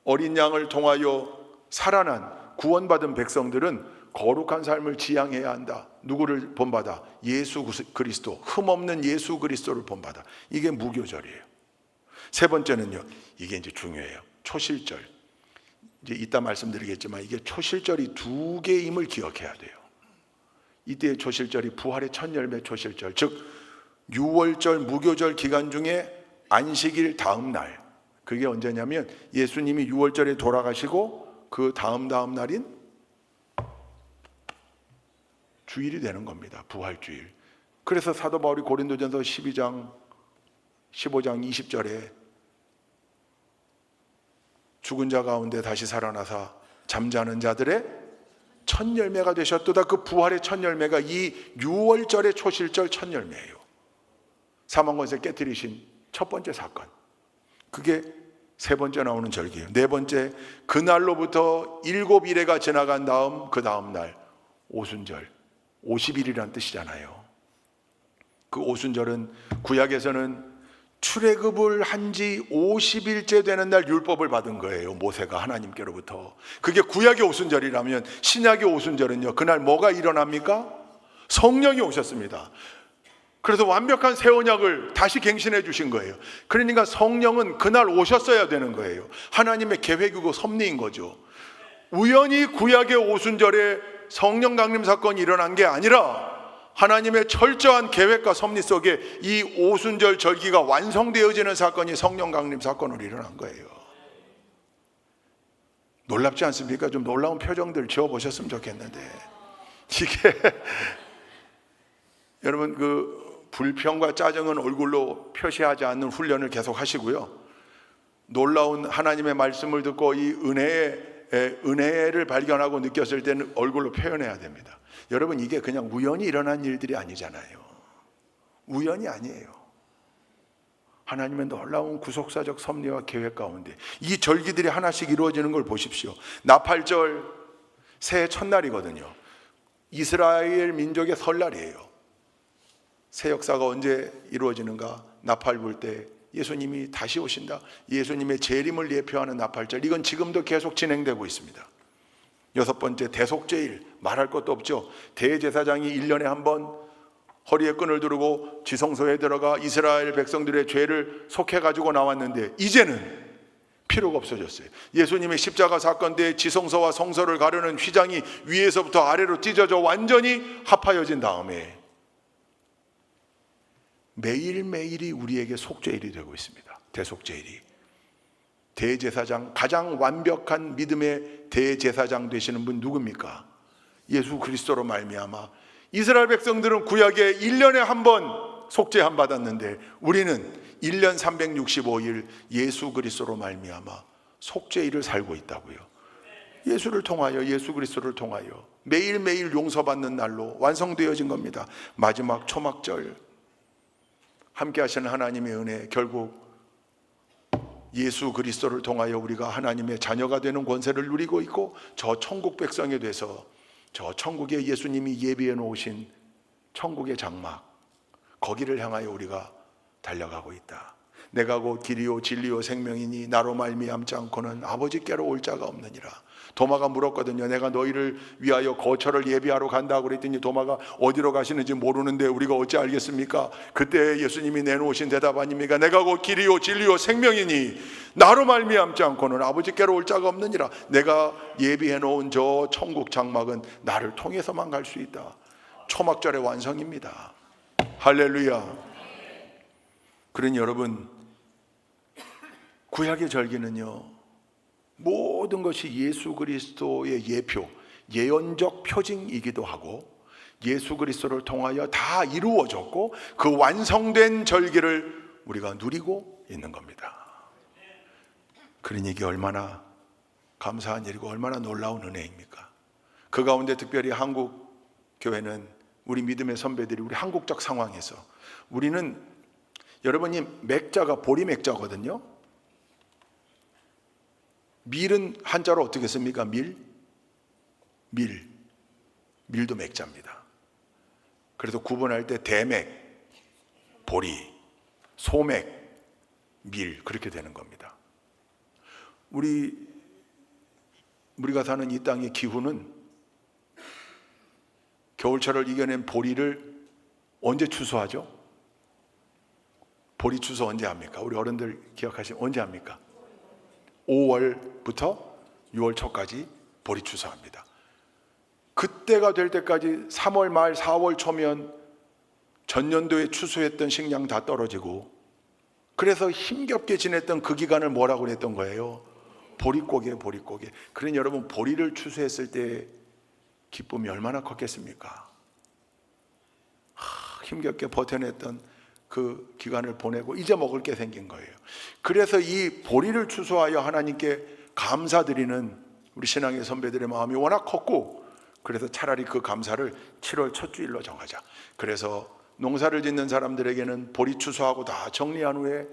어린 양을 통하여 살아난 구원받은 백성들은 거룩한 삶을 지향해야 한다. 누구를 본받아? 예수 그리스도, 흠없는 예수 그리스도를 본받아. 이게 무교절이에요. 세 번째는요, 이게 이제 중요해요. 초실절. 이제 이따 말씀드리겠지만 이게 초실절이 두 개임을 기억해야 돼요. 이때의 초실절이 부활의 첫 열매 초실절, 즉 유월절 무교절 기간 중에 안식일 다음 날, 그게 언제냐면 예수님이 유월절에 돌아가시고 그 다음 날인 주일이 되는 겁니다. 부활주일. 그래서 사도 바울이 고린도전서 12장 15장 20절에 죽은 자 가운데 다시 살아나사 잠자는 자들의 첫 열매가 되셨도다. 그 부활의 첫 열매가 이 유월절의 초실절 첫 열매예요. 사망권세 깨뜨리신 첫 번째 사건, 그게 세 번째 나오는 절기예요. 네 번째, 그날로부터 7일회가 지나간 다음 그 다음 날 오순절, 50일이란 뜻이잖아요. 그 오순절은 구약에서는 출애굽을 한 지 50일째 되는 날 율법을 받은 거예요. 모세가 하나님께로부터. 그게 구약의 오순절이라면 신약의 오순절은요, 그날 뭐가 일어납니까? 성령이 오셨습니다. 그래서 완벽한 새 언약을 다시 갱신해 주신 거예요. 그러니까 성령은 그날 오셨어야 되는 거예요. 하나님의 계획이고 섭리인 거죠. 우연히 구약의 오순절에 성령 강림 사건이 일어난 게 아니라 하나님의 철저한 계획과 섭리 속에 이 오순절 절기가 완성되어지는 사건이 성령 강림 사건으로 일어난 거예요. 놀랍지 않습니까? 좀 놀라운 표정들 지어보셨으면 좋겠는데, 이게 여러분, 그 불평과 짜증은 얼굴로 표시하지 않는 훈련을 계속 하시고요, 놀라운 하나님의 말씀을 듣고 이 은혜를 발견하고 느꼈을 때는 얼굴로 표현해야 됩니다. 여러분, 이게 그냥 우연히 일어난 일들이 아니잖아요. 우연이 아니에요. 하나님의 놀라운 구속사적 섭리와 계획 가운데 이 절기들이 하나씩 이루어지는 걸 보십시오. 나팔절 새해 첫날이거든요. 이스라엘 민족의 설날이에요. 새 역사가 언제 이루어지는가? 나팔 불 때 예수님이 다시 오신다. 예수님의 재림을 예표하는 나팔절, 이건 지금도 계속 진행되고 있습니다. 여섯 번째, 대속죄일, 말할 것도 없죠. 대제사장이 1년에 한 번 허리에 끈을 두르고 지성소에 들어가 이스라엘 백성들의 죄를 속해가지고 나왔는데 이제는 필요가 없어졌어요. 예수님의 십자가 사건 때 지성소와 성소를 가르는 휘장이 위에서부터 아래로 찢어져 완전히 합하여진 다음에 매일매일이 우리에게 속죄일이 되고 있습니다. 대속죄일이. 대제사장, 가장 완벽한 믿음의 대제사장 되시는 분 누굽니까? 예수 그리스도로 말미암아 이스라엘 백성들은 구약에 1년에 한 번 속죄함 받았는데 우리는 1년 365일 예수 그리스도로 말미암아 속죄일을 살고 있다고요. 예수를 통하여, 예수 그리스도를 통하여 매일매일 용서받는 날로 완성되어진 겁니다. 마지막 초막절, 함께 하시는 하나님의 은혜, 결국 예수 그리스도를 통하여 우리가 하나님의 자녀가 되는 권세를 누리고 있고 저 천국 백성이 돼서 저 천국에 예수님이 예비해 놓으신 천국의 장막, 거기를 향하여 우리가 달려가고 있다. 내가 곧 길이요 진리요 생명이니 나로 말미암지 않고는 아버지께로 올 자가 없느니라. 도마가 물었거든요. 내가 너희를 위하여 거처를 예비하러 간다고 그랬더니 도마가 어디로 가시는지 모르는데 우리가 어찌 알겠습니까? 그때 예수님이 내놓으신 대답 아닙니까? 내가 곧 길이요 진리요 생명이니 나로 말미암지 않고는 아버지께로 올 자가 없느니라. 내가 예비해 놓은 저 천국 장막은 나를 통해서만 갈 수 있다. 초막절의 완성입니다. 할렐루야. 그러니 여러분, 구약의 절기는요, 모든 것이 예수 그리스도의 예표, 예언적 표징이기도 하고 예수 그리스도를 통하여 다 이루어졌고 그 완성된 절기를 우리가 누리고 있는 겁니다. 그러니 이게 얼마나 감사한 일이고 얼마나 놀라운 은혜입니까? 그 가운데 특별히 한국 교회는 우리 믿음의 선배들이 우리 한국적 상황에서 우리는 여러분이 맥자가 보리 맥자거든요. 밀은 한자로 어떻게 씁니까? 밀도 맥자입니다. 그래서 구분할 때 대맥, 보리, 소맥, 밀 그렇게 되는 겁니다. 우리가 사는 이 땅의 기후는 겨울철을 이겨낸 보리를 언제 추수하죠? 보리 추수 언제 합니까? 우리 어른들 기억하시면 언제 합니까? 5월부터 6월 초까지 보리 추수합니다. 그때가 될 때까지 3월 말 4월 초면 전년도에 추수했던 식량 다 떨어지고 그래서 힘겹게 지냈던 그 기간을 뭐라고 그랬던 거예요? 보릿고개. 그러니 여러분 보리를 추수했을 때 기쁨이 얼마나 컸겠습니까? 힘겹게 버텨냈던 그 기간을 보내고 이제 먹을 게 생긴 거예요. 그래서 이 보리를 추수하여 하나님께 감사드리는 우리 신앙의 선배들의 마음이 워낙 컸고 그래서 차라리 그 감사를 7월 첫 주일로 정하자. 그래서 농사를 짓는 사람들에게는 보리 추수하고 다 정리한 후에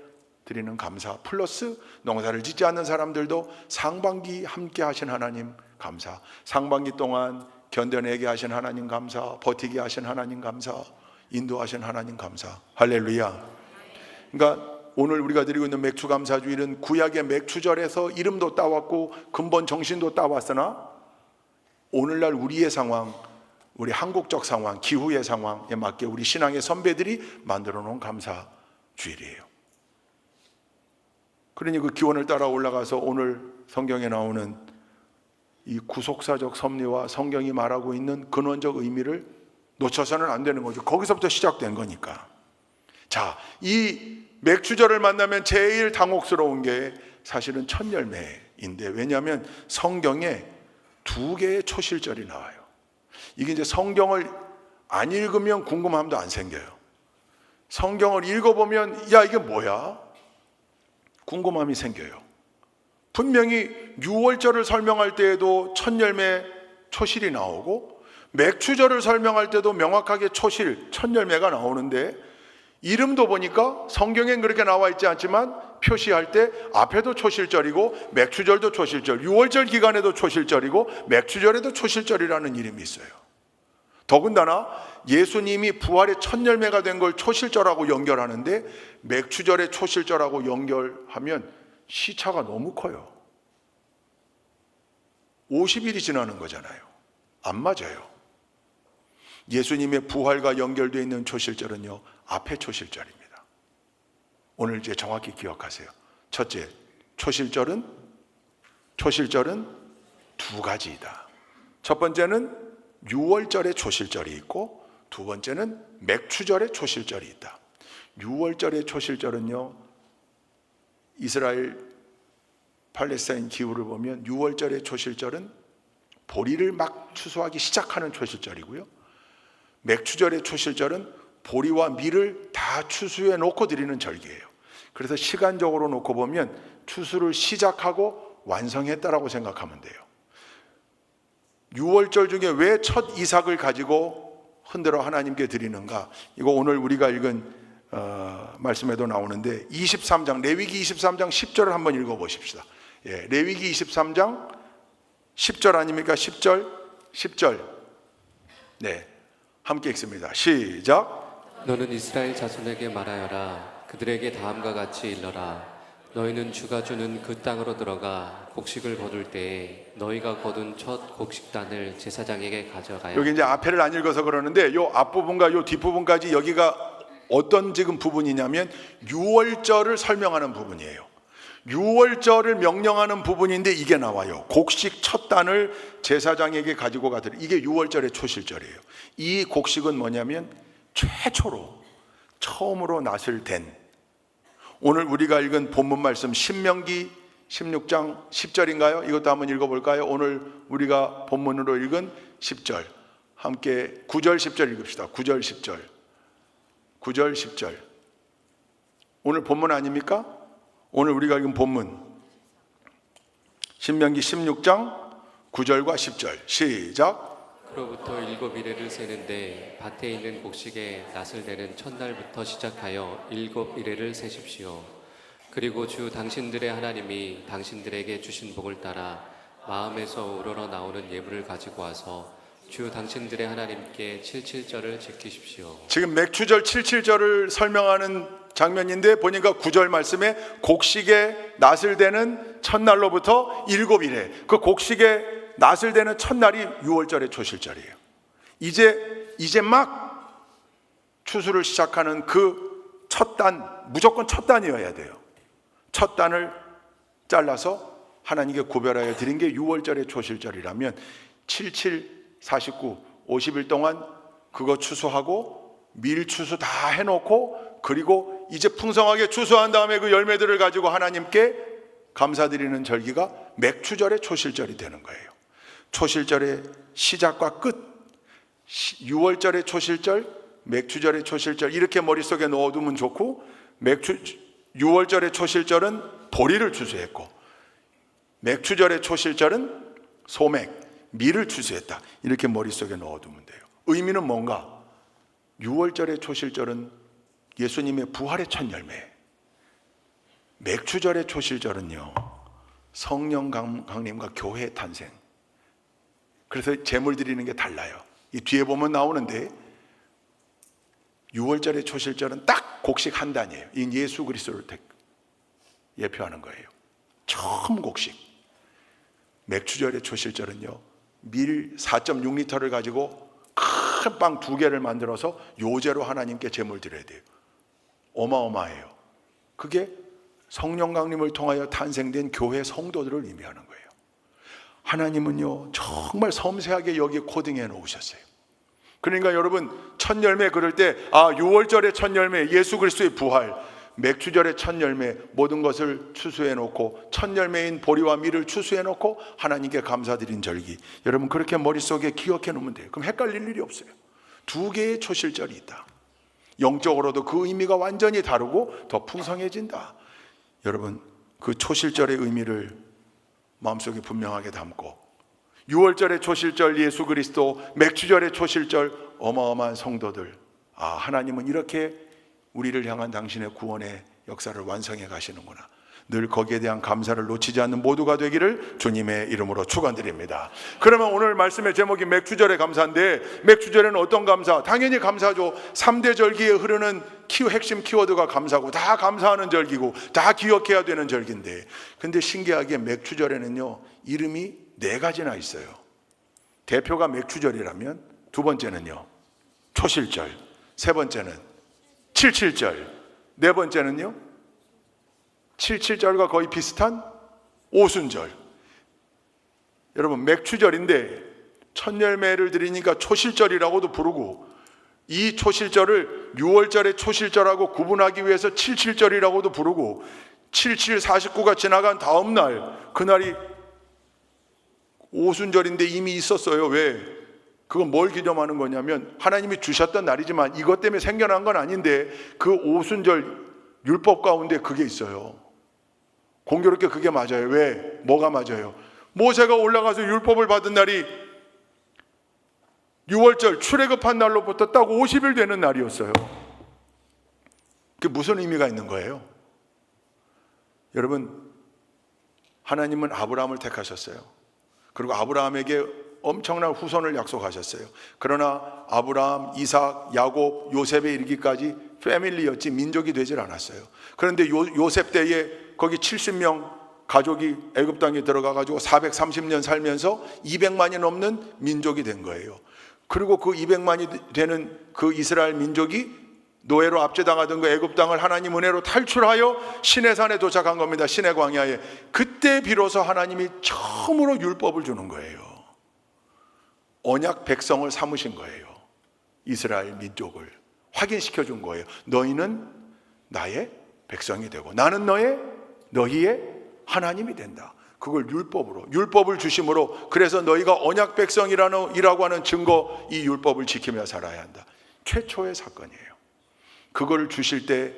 드리는 감사 플러스 농사를 짓지 않는 사람들도 상반기 함께 하신 하나님 감사, 상반기 동안 견뎌내게 하신 하나님 감사, 버티게 하신 하나님 감사, 인도하신 하나님 감사. 할렐루야. 그러니까 오늘 우리가 드리고 있는 맥주 감사주일은 구약의 맥주절에서 이름도 따왔고 근본 정신도 따왔으나 오늘날 우리의 상황, 우리 한국적 상황, 기후의 상황에 맞게 우리 신앙의 선배들이 만들어 놓은 감사주일이에요. 그러니 그 기원을 따라 올라가서 오늘 성경에 나오는 이 구속사적 섭리와 성경이 말하고 있는 근원적 의미를 놓쳐서는 안 되는 거죠. 거기서부터 시작된 거니까. 자, 이 맥주절을 만나면 제일 당혹스러운 게 사실은 첫 열매인데, 왜냐하면 성경에 2개의 초실절이 나와요. 이게 이제 성경을 안 읽으면 궁금함도 안 생겨요. 성경을 읽어보면 야 이게 뭐야? 궁금함이 생겨요. 분명히 유월절을 설명할 때에도 첫 열매 초실이 나오고 맥주절을 설명할 때도 명확하게 초실, 첫 열매가 나오는데 이름도 보니까 성경엔 그렇게 나와 있지 않지만 표시할 때 앞에도 초실절이고 맥주절도 초실절, 유월절 기간에도 초실절이고 맥주절에도 초실절이라는 이름이 있어요. 더군다나 예수님이 부활의 첫 열매가 된 걸 초실절하고 연결하는데 맥주절의 초실절하고 연결하면 시차가 너무 커요. 50일이 지나는 거잖아요. 안 맞아요. 예수님의 부활과 연결되어 있는 초실절은요, 앞에 초실절입니다. 오늘 이제 정확히 기억하세요. 첫째, 초실절은 2가지이다. 첫 번째는 유월절의 초실절이 있고 두 번째는 맥추절의 초실절이 있다. 유월절의 초실절은요, 이스라엘 팔레스타인 기후를 보면 유월절의 초실절은 보리를 막 추수하기 시작하는 초실절이고요, 맥추절의 초실절은 보리와 밀을 다 추수해 놓고 드리는 절기예요. 그래서 시간적으로 놓고 보면 추수를 시작하고 완성했다라고 생각하면 돼요. 유월절 중에 왜 첫 이삭을 가지고 흔들어 하나님께 드리는가? 이거 오늘 우리가 읽은 말씀에도 나오는데 23장, 레위기 23장 10절을 한번 읽어보십시다. 예, 레위기 23장 10절 아닙니까? 10절. 네, 함께 읽습니다. 시작. 너는 이스라엘 자손에게 말하여라. 그들에게 다음과 같이 일러라. 너희는 주가 주는 그 땅으로 들어가 곡식을 거둘 때에 너희가 거둔 첫 곡식단을 제사장에게 가져가야. 여기 이제 앞에를 안 읽어서 그러는데 요 앞부분과 요 뒷부분까지 여기가 어떤 지금 부분이냐면 유월절을 설명하는 부분이에요. 유월절을 명령하는 부분인데 이게 나와요. 곡식 첫 단을 제사장에게 가지고 가더라. 이게 유월절의 초실절이에요. 이 곡식은 뭐냐면 최초로 처음으로 낫을 댄, 오늘 우리가 읽은 본문 말씀 신명기 16장 10절인가요? 이것도 한번 읽어볼까요? 오늘 우리가 본문으로 읽은 10절 함께 9절 10절 읽읍시다. 9절 10절. 9절 10절. 오늘 본문 아닙니까? 오늘 우리가 읽은 본문 신명기 16장 9절과 10절 시작. 그로부터 7이래를 세는데 밭에 있는 곡식에 낫을 내는 첫날부터 시작하여 7이래를 세십시오. 그리고 주 당신들의 하나님이 당신들에게 주신 복을 따라 마음에서 우러러 나오는 예물을 가지고 와서 주 당신들의 하나님께 77절을 지키십시오. 지금 맥추절 77절을 설명하는 장면인데 보니까 9절 말씀에 곡식에 낫을 대는 첫날로부터 7일에 그 곡식에 낫을 대는 첫날이 6월절의 초실절이에요. 이제 막 추수를 시작하는 그 첫 단, 무조건 첫 단이어야 돼요. 첫 단을 잘라서 하나님께 구별하여 드린 게 6월절의 초실절이라면 77, 49, 50일 동안 그거 추수하고 밀 추수 다 해놓고 그리고 이제 풍성하게 추수한 다음에 그 열매들을 가지고 하나님께 감사드리는 절기가 맥추절의 초실절이 되는 거예요. 초실절의 시작과 끝, 6월절의 초실절, 맥추절의 초실절 이렇게 머릿속에 넣어두면 좋고 6월절의 초실절은 보리를 추수했고 맥추절의 초실절은 소맥, 밀을 추수했다. 이렇게 머릿속에 넣어두면 돼요. 의미는 뭔가? 6월절의 초실절은 예수님의 부활의 첫 열매, 맥추절의 초실절은요 성령 강림과 교회의 탄생. 그래서 제물 드리는 게 달라요. 이 뒤에 보면 나오는데 6월절의 초실절은 딱 곡식 한 단이에요. 이 예수 그리스도를 예표하는 거예요. 처음 곡식. 맥추절의 초실절은요 밀 4.6리터를 가지고 큰 빵 2개를 만들어서 요제로 하나님께 제물 드려야 돼요. 어마어마해요. 그게 성령 강림을 통하여 탄생된 교회 성도들을 의미하는 거예요. 하나님은요 정말 섬세하게 여기에 코딩해 놓으셨어요. 그러니까 여러분 첫 열매 그럴 때 6월절의 첫 열매 예수 그리스도의 부활, 맥추절의 첫 열매 모든 것을 추수해 놓고 첫 열매인 보리와 밀을 추수해 놓고 하나님께 감사드린 절기, 여러분 그렇게 머릿속에 기억해 놓으면 돼요. 그럼 헷갈릴 일이 없어요. 2개의 초실절이 있다. 영적으로도 그 의미가 완전히 다르고 더 풍성해진다. 여러분 그 초실절의 의미를 마음속에 분명하게 담고 6월절의 초실절 예수 그리스도, 맥추절의 초실절 어마어마한 성도들, 하나님은 이렇게 우리를 향한 당신의 구원의 역사를 완성해 가시는구나. 늘 거기에 대한 감사를 놓치지 않는 모두가 되기를 주님의 이름으로 축원드립니다. 그러면 오늘 말씀의 제목이 맥추절의 감사인데 맥추절에는 어떤 감사? 당연히 감사죠. 3대 절기에 흐르는 핵심 키워드가 감사고 다 감사하는 절기고 다 기억해야 되는 절기인데, 근데 신기하게 맥추절에는요 이름이 4가지나 있어요. 대표가 맥추절이라면 두 번째는요 초실절, 세 번째는 77절, 네 번째는요 77절과 거의 비슷한 오순절. 여러분 맥추절인데 첫 열매를 드리니까 초실절이라고도 부르고 이 초실절을 6월절의 초실절하고 구분하기 위해서 77절이라고도 부르고 77, 49가 지나간 다음 날 그날이 오순절인데 이미 있었어요. 왜? 그건 뭘 기념하는 거냐면 하나님이 주셨던 날이지만 이것 때문에 생겨난 건 아닌데 그 오순절 율법 가운데 그게 있어요. 공교롭게 그게 맞아요. 왜? 뭐가 맞아요? 모세가 올라가서 율법을 받은 날이 6월절 출애굽한 날로부터 딱 50일 되는 날이었어요. 그게 무슨 의미가 있는 거예요? 여러분 하나님은 아브라함을 택하셨어요. 그리고 아브라함에게 엄청난 후손을 약속하셨어요. 그러나 아브라함, 이삭, 야곱, 요셉에 이르기까지 패밀리였지 민족이 되질 않았어요. 그런데 요셉 때에 거기 70명 가족이 애굽 땅에 들어가 가지고 430년 살면서 200만이 넘는 민족이 된 거예요. 그리고 그 200만이 되는 그 이스라엘 민족이 노예로 압제당하던 그 애굽 땅을 하나님 은혜로 탈출하여 시내산에 도착한 겁니다. 시내 광야에. 그때 비로소 하나님이 처음으로 율법을 주는 거예요. 언약 백성을 삼으신 거예요. 이스라엘 민족을 확인시켜 준 거예요. 너희는 나의 백성이 되고 나는 너희의 하나님이 된다. 그걸 율법을 주심으로, 그래서 너희가 언약 백성이라고 하는 증거, 이 율법을 지키며 살아야 한다. 최초의 사건이에요. 그걸 주실 때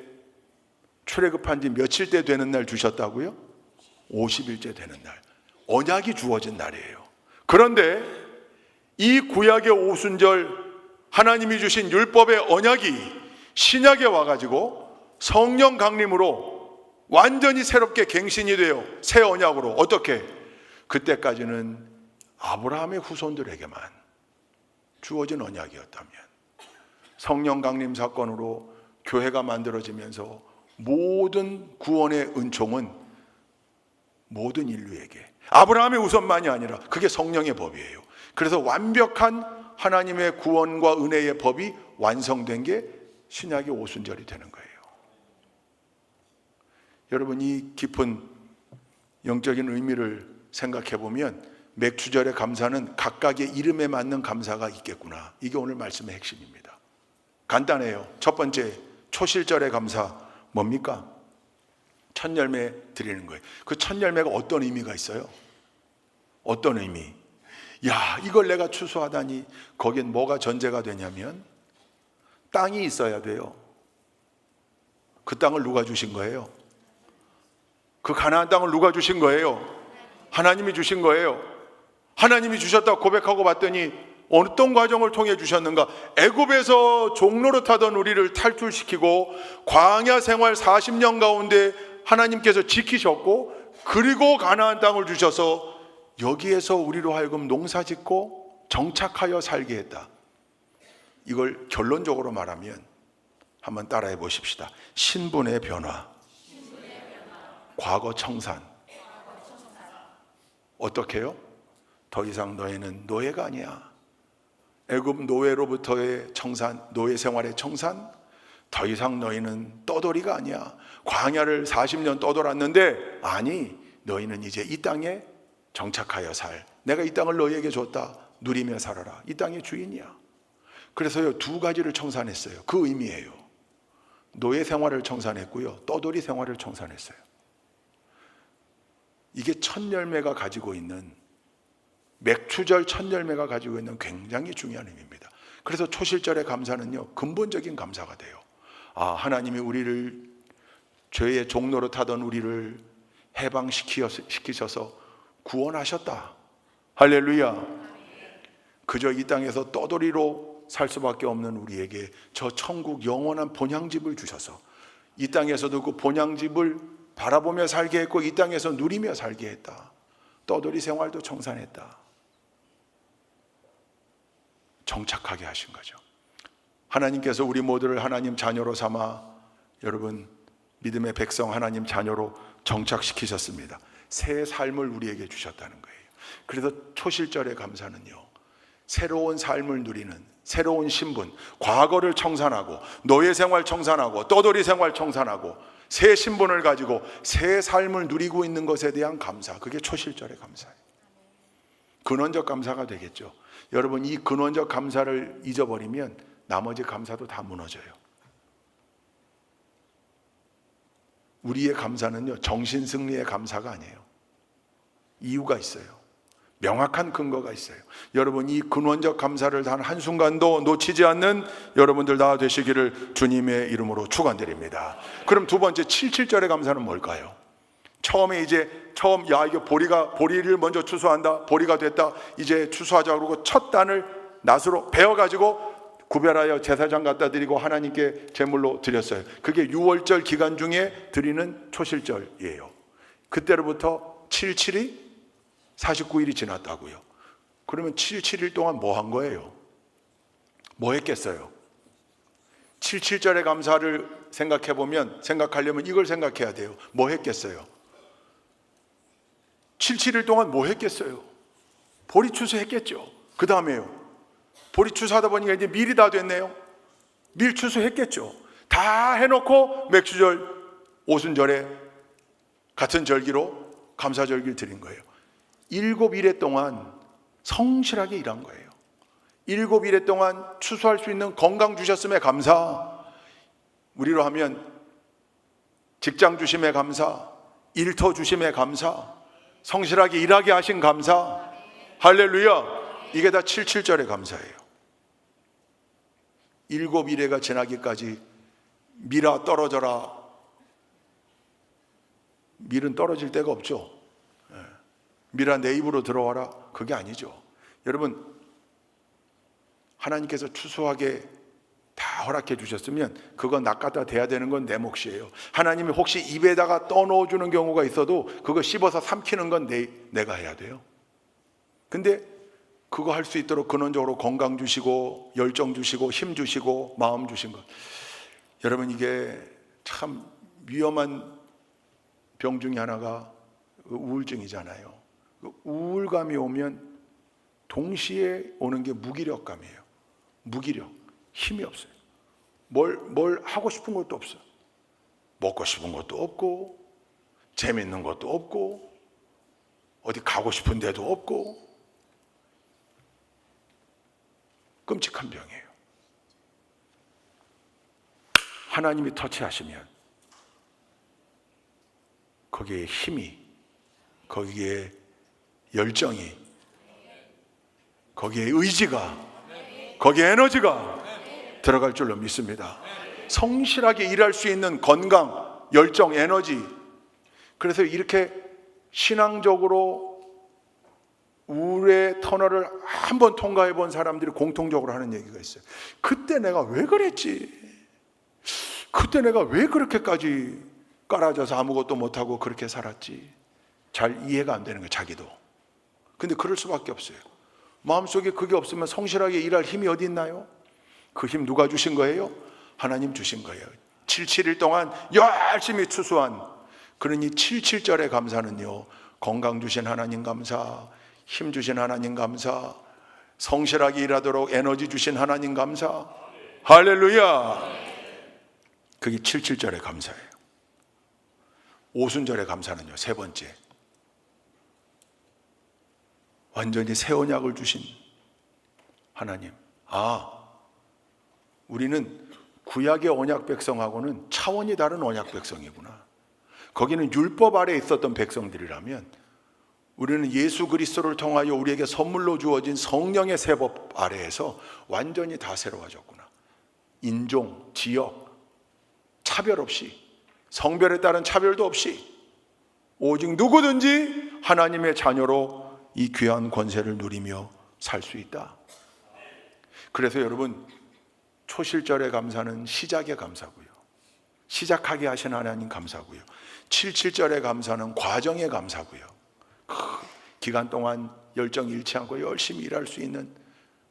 출애굽한 지 며칠 때 되는 날 주셨다고요? 50일째 되는 날, 언약이 주어진 날이에요. 그런데 이 구약의 오순절, 하나님이 주신 율법의 언약이 신약에 와가지고 성령 강림으로 완전히 새롭게 갱신이 돼요. 새 언약으로. 어떻게? 그때까지는 아브라함의 후손들에게만 주어진 언약이었다면, 성령 강림 사건으로 교회가 만들어지면서 모든 구원의 은총은 모든 인류에게, 아브라함의 우선만이 아니라 그게 성령의 법이에요. 그래서 완벽한 하나님의 구원과 은혜의 법이 완성된 게 신약의 오순절이 되는 거예요. 여러분, 이 깊은 영적인 의미를 생각해 보면 맥추절의 감사는 각각의 이름에 맞는 감사가 있겠구나. 이게 오늘 말씀의 핵심입니다. 간단해요. 첫 번째, 초실절의 감사 뭡니까? 첫 열매 드리는 거예요. 그 첫 열매가 어떤 의미가 있어요? 어떤 의미? 야, 이걸 내가 추수하다니. 거긴 뭐가 전제가 되냐면 땅이 있어야 돼요. 그 땅을 누가 주신 거예요? 그 가나안 땅을 누가 주신 거예요? 하나님이 주신 거예요. 하나님이 주셨다고 고백하고 봤더니 어떤 과정을 통해 주셨는가? 애굽에서 종로로 타던 우리를 탈출시키고 광야 생활 40년 가운데 하나님께서 지키셨고, 그리고 가나안 땅을 주셔서 여기에서 우리로 하여금 농사짓고 정착하여 살게 했다. 이걸 결론적으로 말하면 한번 따라해 보십시다. 신분의 변화, 과거 청산. 어떻게 해요? 더 이상 너희는 노예가 아니야. 애굽 노예로부터의 청산, 노예 생활의 청산. 더 이상 너희는 떠돌이가 아니야. 광야를 40년 떠돌았는데, 아니, 너희는 이제 이 땅에 정착하여 살. 내가 이 땅을 너희에게 줬다. 누리며 살아라. 이 땅의 주인이야. 그래서요, 두 가지를 청산했어요. 그 의미예요. 노예 생활을 청산했고요, 떠돌이 생활을 청산했어요. 이게 첫 열매가 가지고 있는, 맥추절 첫 열매가 가지고 있는 굉장히 중요한 의미입니다. 그래서 초실절의 감사는요, 근본적인 감사가 돼요. 아, 하나님이 우리를, 죄의 종로로 타던 우리를 해방시키셔서 구원하셨다. 할렐루야. 그저 이 땅에서 떠돌이로 살 수밖에 없는 우리에게 저 천국 영원한 본향집을 주셔서 이 땅에서도 그 본향집을 바라보며 살게 했고, 이 땅에서 누리며 살게 했다. 떠돌이 생활도 청산했다. 정착하게 하신 거죠. 하나님께서 우리 모두를 하나님 자녀로 삼아, 여러분, 믿음의 백성 하나님 자녀로 정착시키셨습니다. 새 삶을 우리에게 주셨다는 거예요. 그래서 초실절의 감사는요, 새로운 삶을 누리는 새로운 신분, 과거를 청산하고 노예 생활 청산하고 떠돌이 생활 청산하고 새 신분을 가지고 새 삶을 누리고 있는 것에 대한 감사, 그게 초실절의 감사예요. 근원적 감사가 되겠죠. 여러분, 이 근원적 감사를 잊어버리면 나머지 감사도 다 무너져요. 우리의 감사는요, 정신승리의 감사가 아니에요. 이유가 있어요. 명확한 근거가 있어요. 여러분, 이 근원적 감사를 단 한순간도 놓치지 않는 여러분들 다 되시기를 주님의 이름으로 축원드립니다. 그럼 두 번째, 77절의 감사는 뭘까요? 처음에 야, 이게 보리를 먼저 추수한다. 보리가 됐다. 이제 추수하자. 그러고 첫 단을 낫으로 베어가지고 구별하여 제사장 갖다 드리고 하나님께 제물로 드렸어요. 그게 6월절 기간 중에 드리는 초실절이에요. 그때로부터 77이 49일이 지났다고요. 그러면 77일 동안 뭐 한 거예요? 뭐 했겠어요? 77절의 감사를 생각하려면 이걸 생각해야 돼요. 뭐 했겠어요? 77일 동안 뭐 했겠어요? 보리 추수했겠죠. 그 다음에요, 보리 추수하다 보니까 이제 밀이 다 됐네요. 밀 추수했겠죠. 다 해놓고 맥추절 오순절에 같은 절기로 감사절기를 드린 거예요. 7일에 동안 성실하게 일한 거예요. 7일에 동안 추수할 수 있는 건강 주셨음에 감사, 우리로 하면 직장 주심에 감사, 일터 주심에 감사, 성실하게 일하게 하신 감사. 할렐루야. 이게 다 77절의 감사예요. 7일가 지나기까지 밀아 떨어져라. 밀은 떨어질 데가 없죠. 밀아 내 입으로 들어와라. 그게 아니죠. 여러분, 하나님께서 추수하게 다 허락해 주셨으면 그건 낚아다 대야 되는 건 내 몫이에요. 하나님이 혹시 입에다가 떠넣어 주는 경우가 있어도 그거 씹어서 삼키는 건 내가 해야 돼요. 근데 그거 할 수 있도록 근원적으로 건강 주시고 열정 주시고 힘 주시고 마음 주신 것. 여러분, 이게 참 위험한 병 중에 하나가 우울증이잖아요. 우울감이 오면 동시에 오는 게 무기력감이에요. 무기력, 힘이 없어요. 뭘 하고 싶은 것도 없어요. 먹고 싶은 것도 없고 재밌는 것도 없고 어디 가고 싶은 데도 없고 끔찍한 병이에요. 하나님이 터치하시면 거기에 힘이, 거기에 열정이, 거기에 의지가, 거기에 에너지가 들어갈 줄로 믿습니다. 성실하게 일할 수 있는 건강, 열정, 에너지. 그래서 이렇게 신앙적으로 우울의 터널을 한번 통과해 본 사람들이 공통적으로 하는 얘기가 있어요. 그때 내가 왜 그랬지? 그때 내가 왜 그렇게까지 깔아져서 아무것도 못하고 그렇게 살았지? 잘 이해가 안 되는 거예요, 자기도. 근데 그럴 수밖에 없어요. 마음속에 그게 없으면 성실하게 일할 힘이 어디 있나요? 그 힘 누가 주신 거예요? 하나님 주신 거예요. 77일 동안 열심히 추수한, 그러니 77절의 감사는요, 건강 주신 하나님 감사, 힘 주신 하나님 감사, 성실하게 일하도록 에너지 주신 하나님 감사. 할렐루야. 그게 77절의 감사예요. 오순절의 감사는요, 세 번째, 완전히 새 언약을 주신 하나님. 우리는 구약의 언약 백성하고는 차원이 다른 언약 백성이구나. 거기는 율법 아래에 있었던 백성들이라면 우리는 예수 그리스도를 통하여 우리에게 선물로 주어진 성령의 새 법 아래에서 완전히 다 새로워졌구나. 인종, 지역, 차별 없이, 성별에 따른 차별도 없이 오직 누구든지 하나님의 자녀로 이 귀한 권세를 누리며 살 수 있다. 그래서 여러분, 초실절의 감사는 시작의 감사고요, 시작하게 하신 하나님 감사고요, 77절의 감사는 과정의 감사고요, 기간 동안 열정 잃지 않고 열심히 일할 수 있는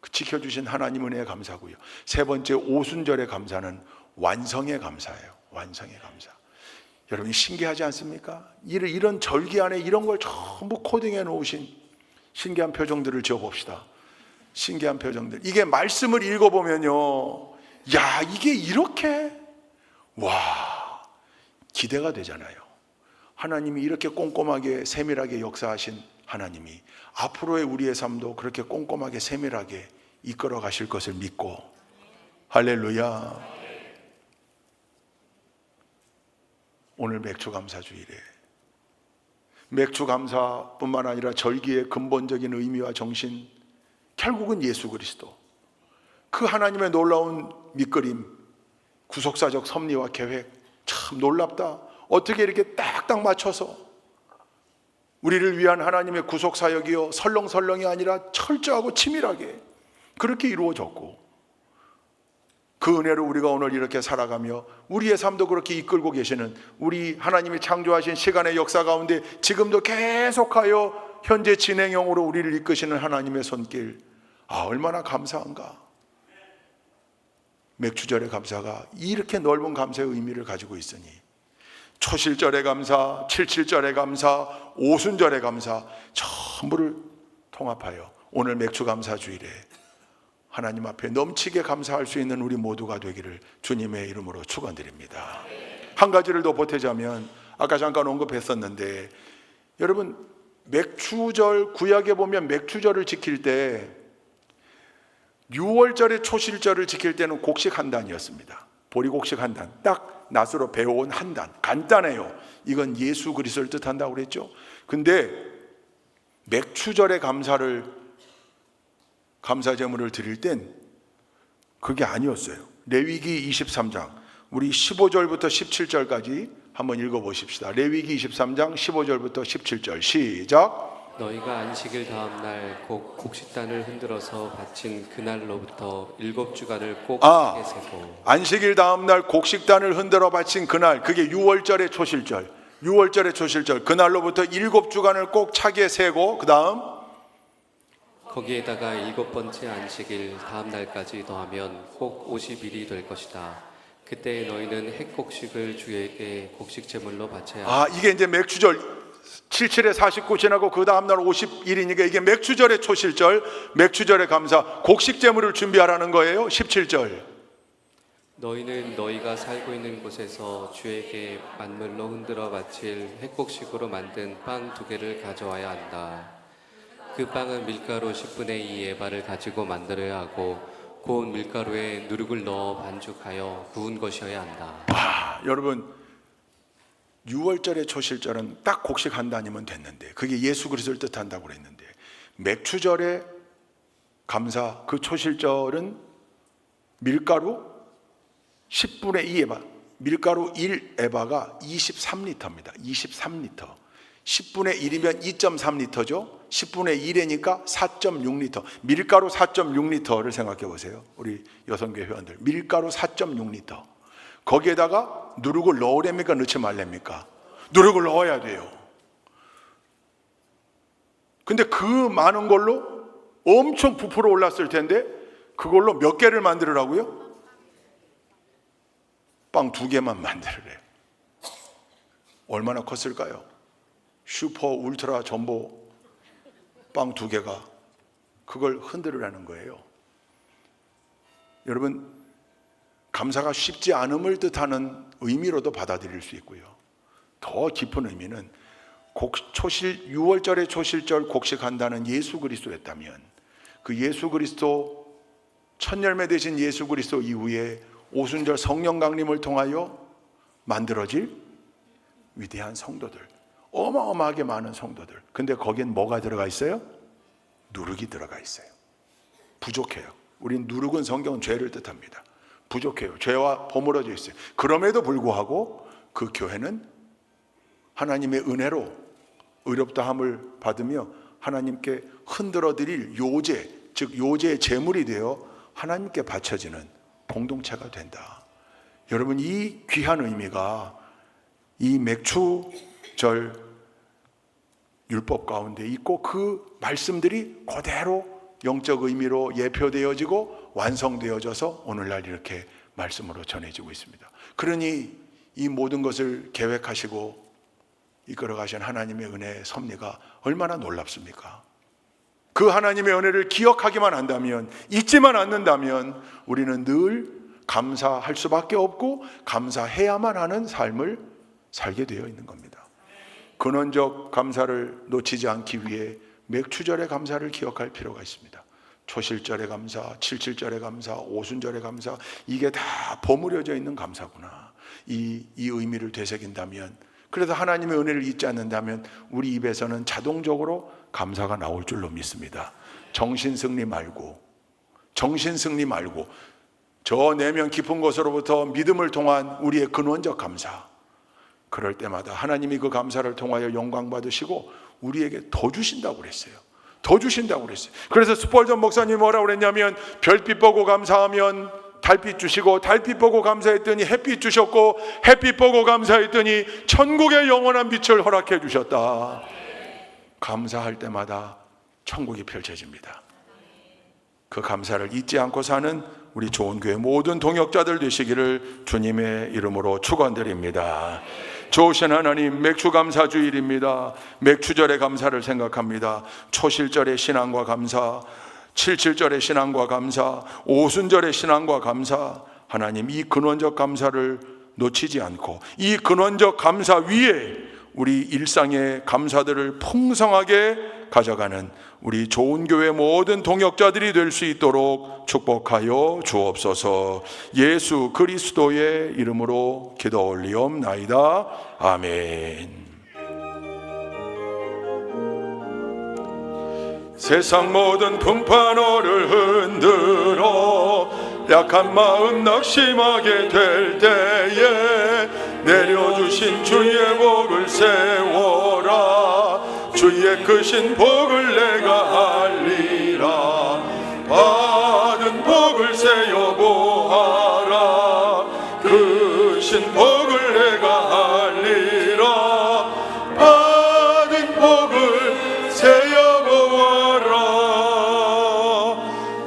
그 지켜주신 하나님 은혜의 감사고요, 세 번째 오순절의 감사는 완성의 감사예요. 완성의 감사. 여러분, 신기하지 않습니까? 이런 절기 안에 이런 걸 전부 코딩해 놓으신 신기한 표정들을 지어봅시다. 신기한 표정들. 이게 말씀을 읽어보면요, 야, 이게 이렇게, 와, 기대가 되잖아요. 하나님이 이렇게 꼼꼼하게 세밀하게 역사하신 하나님이 앞으로의 우리의 삶도 그렇게 꼼꼼하게 세밀하게 이끌어 가실 것을 믿고, 할렐루야. 오늘 맥주감사주일에 맥주감사뿐만 아니라 절기의 근본적인 의미와 정신, 결국은 예수 그리스도, 그 하나님의 놀라운 밑그림, 구속사적 섭리와 계획, 참 놀랍다. 어떻게 이렇게 딱딱 맞춰서 우리를 위한 하나님의 구속사역이요, 설렁설렁이 아니라 철저하고 치밀하게 그렇게 이루어졌고, 그 은혜로 우리가 오늘 이렇게 살아가며 우리의 삶도 그렇게 이끌고 계시는, 우리 하나님이 창조하신 시간의 역사 가운데 지금도 계속하여 현재 진행형으로 우리를 이끄시는 하나님의 손길, 얼마나 감사한가. 맥주절의 감사가 이렇게 넓은 감사의 의미를 가지고 있으니 초실절의 감사, 77절의 감사, 오순절의 감사 전부를 통합하여 오늘 맥주감사주일에 하나님 앞에 넘치게 감사할 수 있는 우리 모두가 되기를 주님의 이름으로 축원드립니다. 한 가지를 더 보태자면, 아까 잠깐 언급했었는데, 여러분, 맥주절, 구약에 보면 맥주절을 지킬 때 6월절의 초실절을 지킬 때는 곡식 한 단이었습니다. 보리곡식 한 단, 딱 낫으로 배워온 한 단, 간단해요. 이건 예수 그리스도를 뜻한다고 그랬죠. 근데 맥추절의 감사 제물을 드릴 땐 그게 아니었어요. 레위기 23장 우리 15절부터 17절까지 한번 읽어보십시다. 레위기 23장 15절부터 17절 시작. 너희가 안식일 다음 날 곡식단을 흔들어서 바친 그날로부터 7주간을 꼭 차게 세고 안식일 다음 날 곡식단을 흔들어 바친 그날, 그게 6월절의 초실절, 6월절의 초실절, 그날로부터 7주간을 꼭 차게 세고 그 다음 거기에다가 7번째 안식일 다음 날까지 더하면 꼭 50일이 될 것이다. 그때 너희는 핵곡식을 주에게 곡식 제물로 바쳐야 한다. 이게 이제 맥추절 77에 49 지나고 그 다음 날 50일이니까 이게 맥추절의 초실절, 맥추절의 감사, 곡식 제물을 준비하라는 거예요. 17절. 너희는 너희가 살고 있는 곳에서 주에게 만물로 흔들어 바칠 핵곡식으로 만든 빵 2개를 가져와야 한다. 그 빵은 밀가루 10분의 2 에바를 가지고 만들어야 하고 고운 밀가루에 누룩을 넣어 반죽하여 구운 것이어야 한다. 여러분 6월절의 초실절은 딱 곡식 한 단이면 됐는데 그게 예수 그리스도를 뜻한다고 그랬는데 맥추절의 감사 그 초실절은 밀가루 10분의 2 에바, 밀가루 1 에바가 23리터입니다. 23리터. 10분의 1이면 2.3리터죠. 10분의 1이니까 4.6리터. 밀가루 4.6리터를 생각해 보세요. 우리 여성교회 회원들. 밀가루 4.6리터. 거기에다가 누룩을 넣으랍니까? 넣지 말랍니까? 누룩을 넣어야 돼요. 근데 그 많은 걸로 엄청 부풀어 올랐을 텐데 그걸로 몇 개를 만들으라고요? 빵 2개만 만들으래요. 얼마나 컸을까요? 슈퍼 울트라 전보 빵 2개가 그걸 흔들으라는 거예요. 여러분 감사가 쉽지 않음을 뜻하는 의미로도 받아들일 수 있고요. 더 깊은 의미는 6월절의 초실절 곡식한다는 예수 그리스도였다면 그 예수 그리스도 첫 열매 되신 예수 그리스도 이후에 오순절 성령 강림을 통하여 만들어질 위대한 성도들, 어마어마하게 많은 성도들. 근데 거기엔 뭐가 들어가 있어요? 누룩이 들어가 있어요. 부족해요. 우린 누룩은 성경은 죄를 뜻합니다. 부족해요. 죄와 버무려져 있어요. 그럼에도 불구하고 그 교회는 하나님의 은혜로 의롭다함을 받으며 하나님께 흔들어 드릴 요제, 즉 요제의 제물이 되어 하나님께 바쳐지는 공동체가 된다. 여러분 이 귀한 의미가 이 맥추절 율법 가운데 있고 그 말씀들이 그대로 영적 의미로 예표되어지고 완성되어져서 오늘날 이렇게 말씀으로 전해지고 있습니다. 그러니 이 모든 것을 계획하시고 이끌어 가신 하나님의 은혜의 섭리가 얼마나 놀랍습니까? 그 하나님의 은혜를 기억하기만 한다면, 잊지만 않는다면 우리는 늘 감사할 수밖에 없고 감사해야만 하는 삶을 살게 되어 있는 겁니다. 근원적 감사를 놓치지 않기 위해 맥추절의 감사를 기억할 필요가 있습니다. 초실절의 감사, 77절의 감사, 오순절의 감사, 이게 다 버무려져 있는 감사구나. 이 의미를 되새긴다면, 그래서 하나님의 은혜를 잊지 않는다면 우리 입에서는 자동적으로 감사가 나올 줄로 믿습니다. 정신승리 말고 저 내면 깊은 곳으로부터 믿음을 통한 우리의 근원적 감사, 그럴 때마다 하나님이 그 감사를 통하여 영광 받으시고 우리에게 더 주신다고 그랬어요. 그래서 스펄전 목사님이 뭐라고 그랬냐면, 별빛 보고 감사하면 달빛 주시고, 달빛 보고 감사했더니 햇빛 주셨고, 햇빛 보고 감사했더니 천국의 영원한 빛을 허락해 주셨다. 감사할 때마다 천국이 펼쳐집니다. 그 감사를 잊지 않고 사는 우리 좋은 교회 모든 동역자들 되시기를 주님의 이름으로 축원드립니다. 좋으신 하나님, 맥추감사 주일입니다. 맥추절의 감사를 생각합니다. 초실절의 신앙과 감사, 77절의 신앙과 감사, 오순절의 신앙과 감사, 하나님 이 근원적 감사를 놓치지 않고 이 근원적 감사 위에 우리 일상의 감사들을 풍성하게 가져가는 우리 좋은 교회 모든 동역자들이 될 수 있도록 축복하여 주옵소서. 예수 그리스도의 이름으로 기도 올리옵나이다. 아멘. 세상 모든 풍파노를 흔들어 약한 마음 낙심하게 될 때에 내려주신 주의 복을 세워라. 주의 크신 복을 내가 알리라. 받은 복을 세어 보아라. 크신 복을 내가 알리라. 받은 복을 세어 보아라.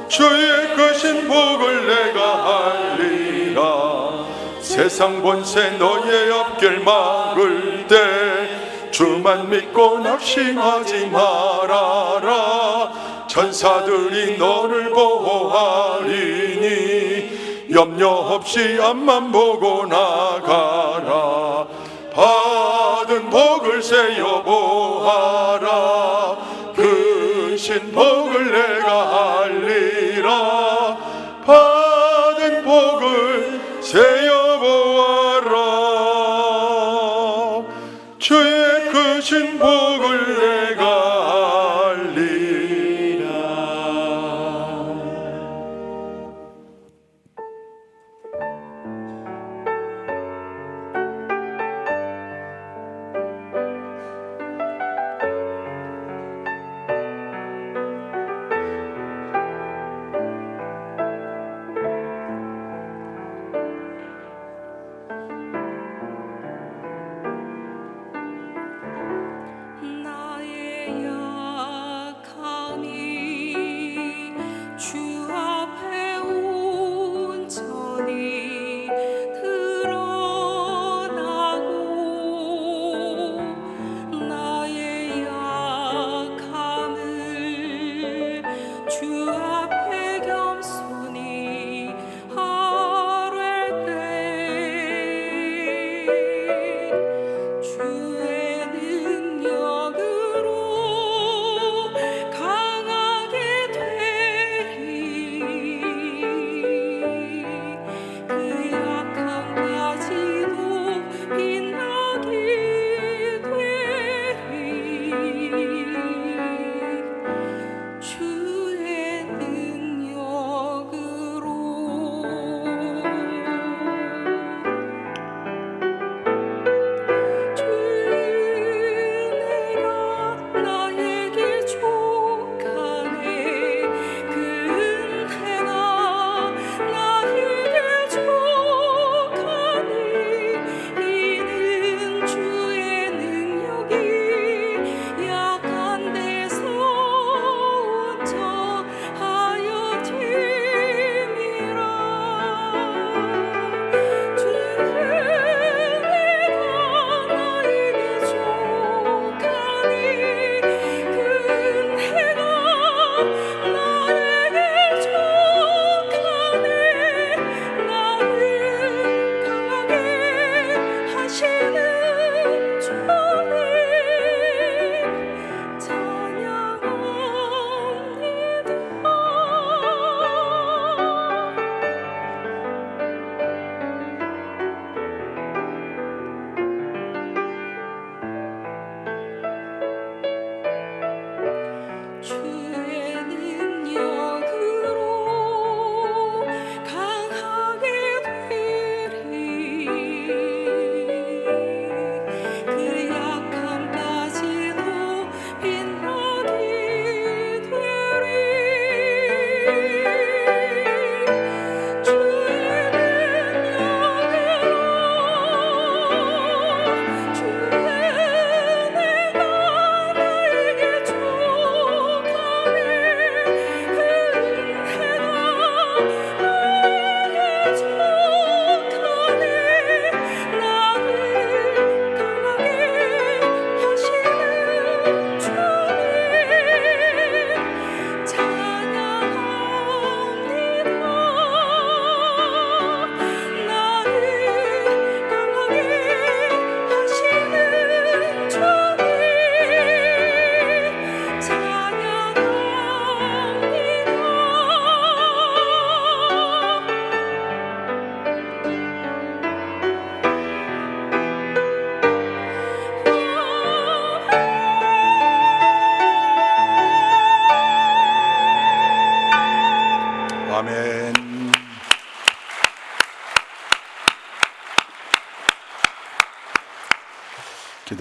주의 크신 복을 내가 알리라. 세상 권세 너의 앞길 막을 때 주만 믿고 낙심하지 말아라. 천사들이 너를 보호하리니 염려 없이 앞만 보고 나가라. 받은 복을 세어 보아라. 크신 복을 내가 알리라. 받은 복을 세어 보아라. 주의 크신 복을 내가 알리라.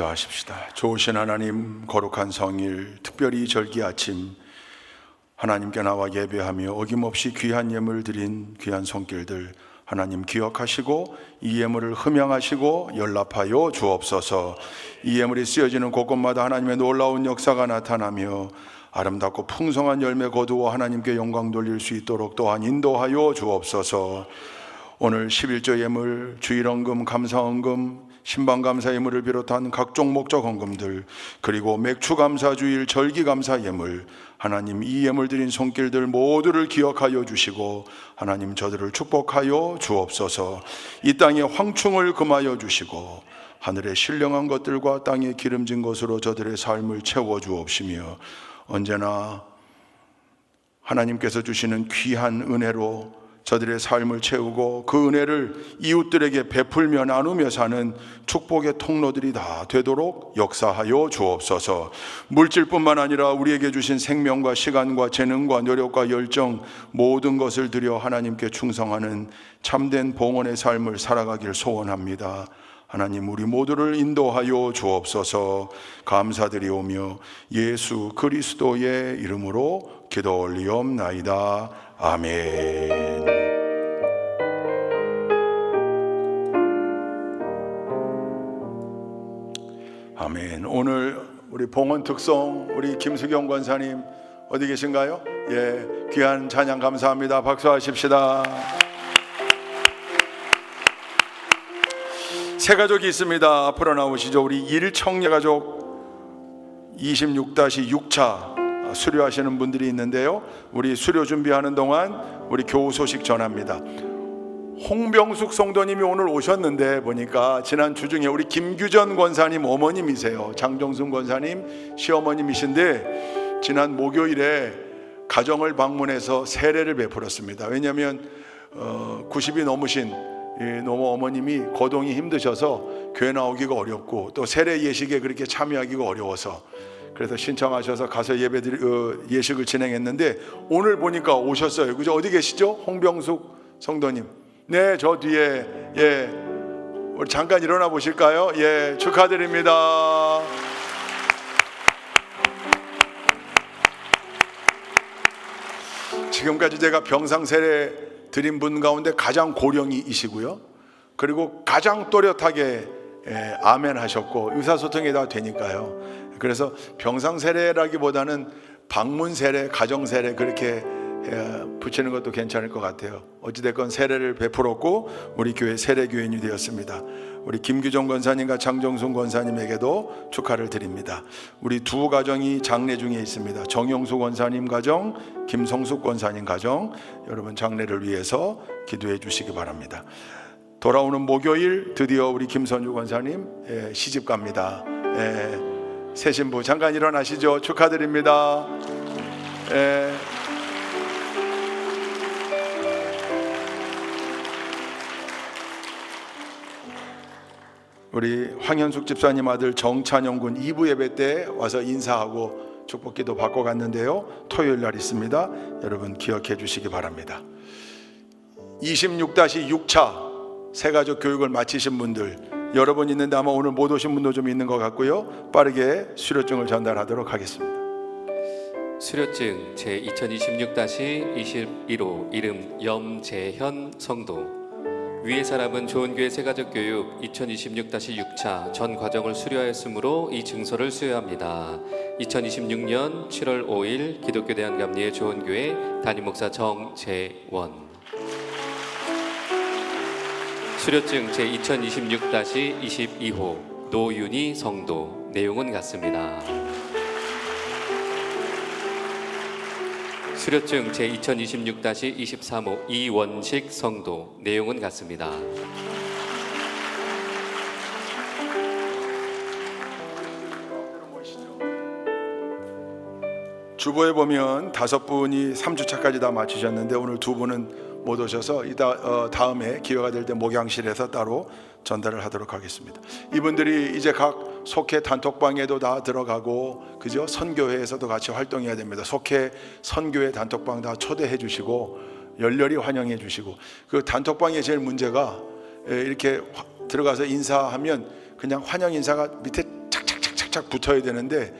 기도하십시다. 좋으신 하나님, 거룩한 성일, 특별히 절기 아침 하나님께 나와 예배하며 어김없이 귀한 예물 드린 귀한 손길들 하나님 기억하시고 이 예물을 흠양하시고 연락하여 주옵소서. 이 예물이 쓰여지는 곳곳마다 하나님의 놀라운 역사가 나타나며 아름답고 풍성한 열매 거두어 하나님께 영광 돌릴 수 있도록 또한 인도하여 주옵소서. 오늘 11조 예물, 주일헌금, 감사헌금, 신방감사 예물을 비롯한 각종 목적 헌금들, 그리고 맥추감사주일, 절기감사 예물, 하나님 이 예물 드린 손길들 모두를 기억하여 주시고 하나님 저들을 축복하여 주옵소서. 이 땅에 황충을 금하여 주시고 하늘의 신령한 것들과 땅에 기름진 것으로 저들의 삶을 채워 주옵시며 언제나 하나님께서 주시는 귀한 은혜로 저들의 삶을 채우고 그 은혜를 이웃들에게 베풀며 나누며 사는 축복의 통로들이 다 되도록 역사하여 주옵소서. 물질뿐만 아니라 우리에게 주신 생명과 시간과 재능과 노력과 열정 모든 것을 들여 하나님께 충성하는 참된 봉헌의 삶을 살아가길 소원합니다. 하나님 우리 모두를 인도하여 주옵소서. 감사드리오며 예수 그리스도의 이름으로 기도 올리옵나이다. 아멘. 아멘. 오늘 우리 봉헌 특송 우리 김수경 권사님 어디 계신가요? 예, 귀한 찬양 감사합니다. 박수하십시다. 새 가족이 있습니다. 앞으로 나오시죠. 우리 일청례 가족 26-6차 수료하시는 분들이 있는데요. 우리 수료 준비하는 동안 우리 교우 소식 전합니다. 홍병숙 성도님이 오늘 오셨는데 보니까 지난 주중에 우리 김규전 권사님 어머님이세요. 장정순 권사님 시어머님이신데 지난 목요일에 가정을 방문해서 세례를 베풀었습니다. 왜냐하면 90이 넘으신 너무 어머님이 거동이 힘드셔서 교회 나오기가 어렵고 또 세례 예식에 그렇게 참여하기가 어려워서 그래서 신청하셔서 가서 예식을 진행했는데 오늘 보니까 오셨어요. 그죠? 어디 계시죠? 홍병숙 성도님. 네, 저 뒤에. 예, 우리 잠깐 일어나 보실까요? 예, 축하드립니다. 지금까지 제가 병상 세례 드린 분 가운데 가장 고령이시고요. 그리고 가장 또렷하게 아멘 하셨고 의사소통이 다 되니까요. 그래서 병상 세례라기보다는 방문 세례, 가정 세례 그렇게 붙이는 것도 괜찮을 것 같아요. 어찌됐건 세례를 베풀었고 우리 교회 세례교인이 되었습니다. 우리 김규정 권사님과 장정순 권사님에게도 축하를 드립니다. 우리 두 가정이 장례 중에 있습니다. 정영수 권사님 가정, 김성숙 권사님 가정, 여러분 장례를 위해서 기도해 주시기 바랍니다. 돌아오는 목요일 드디어 우리 김선주 권사님 시집 갑니다. 새 신부 잠깐 일어나시죠. 축하드립니다. 우리 황현숙 집사님 아들 정찬영 군 2부 예배 때 와서 인사하고 축복기도 받고 갔는데요. 토요일 날 있습니다. 여러분 기억해 주시기 바랍니다. 26-6차 새가족 교육을 마치신 분들 여러분 있는데 아마 오늘 못 오신 분도 좀 있는 것 같고요. 빠르게 수료증을 전달하도록 하겠습니다. 수료증 제2026-21호 이름 염재현 성도. 위의 사람은 좋은교회 새가족교육 2026-6차 전 과정을 수료하였으므로 이 증서를 수여합니다. 2026년 7월 5일 기독교 대한감리의 좋은교회 담임목사 정재원. 수료증 제2026-22호 노윤희 성도. 내용은 같습니다. 수료증 제2026-23호 이원식 성도. 내용은 같습니다. 주보에 보면 5분이 3주차까지 다 마치셨는데 오늘 2분은 못 오셔서 다음에 기회가 될 때 목양실에서 따로 전달을 하도록 하겠습니다. 이분들이 이제 각 속회 단톡방에도 다 들어가고 그죠? 선교회에서도 같이 활동해야 됩니다. 속회 선교회 단톡방 다 초대해 주시고 열렬히 환영해 주시고 그 단톡방의 제일 문제가 이렇게 들어가서 인사하면 그냥 환영 인사가 밑에 착 착착 붙어야 되는데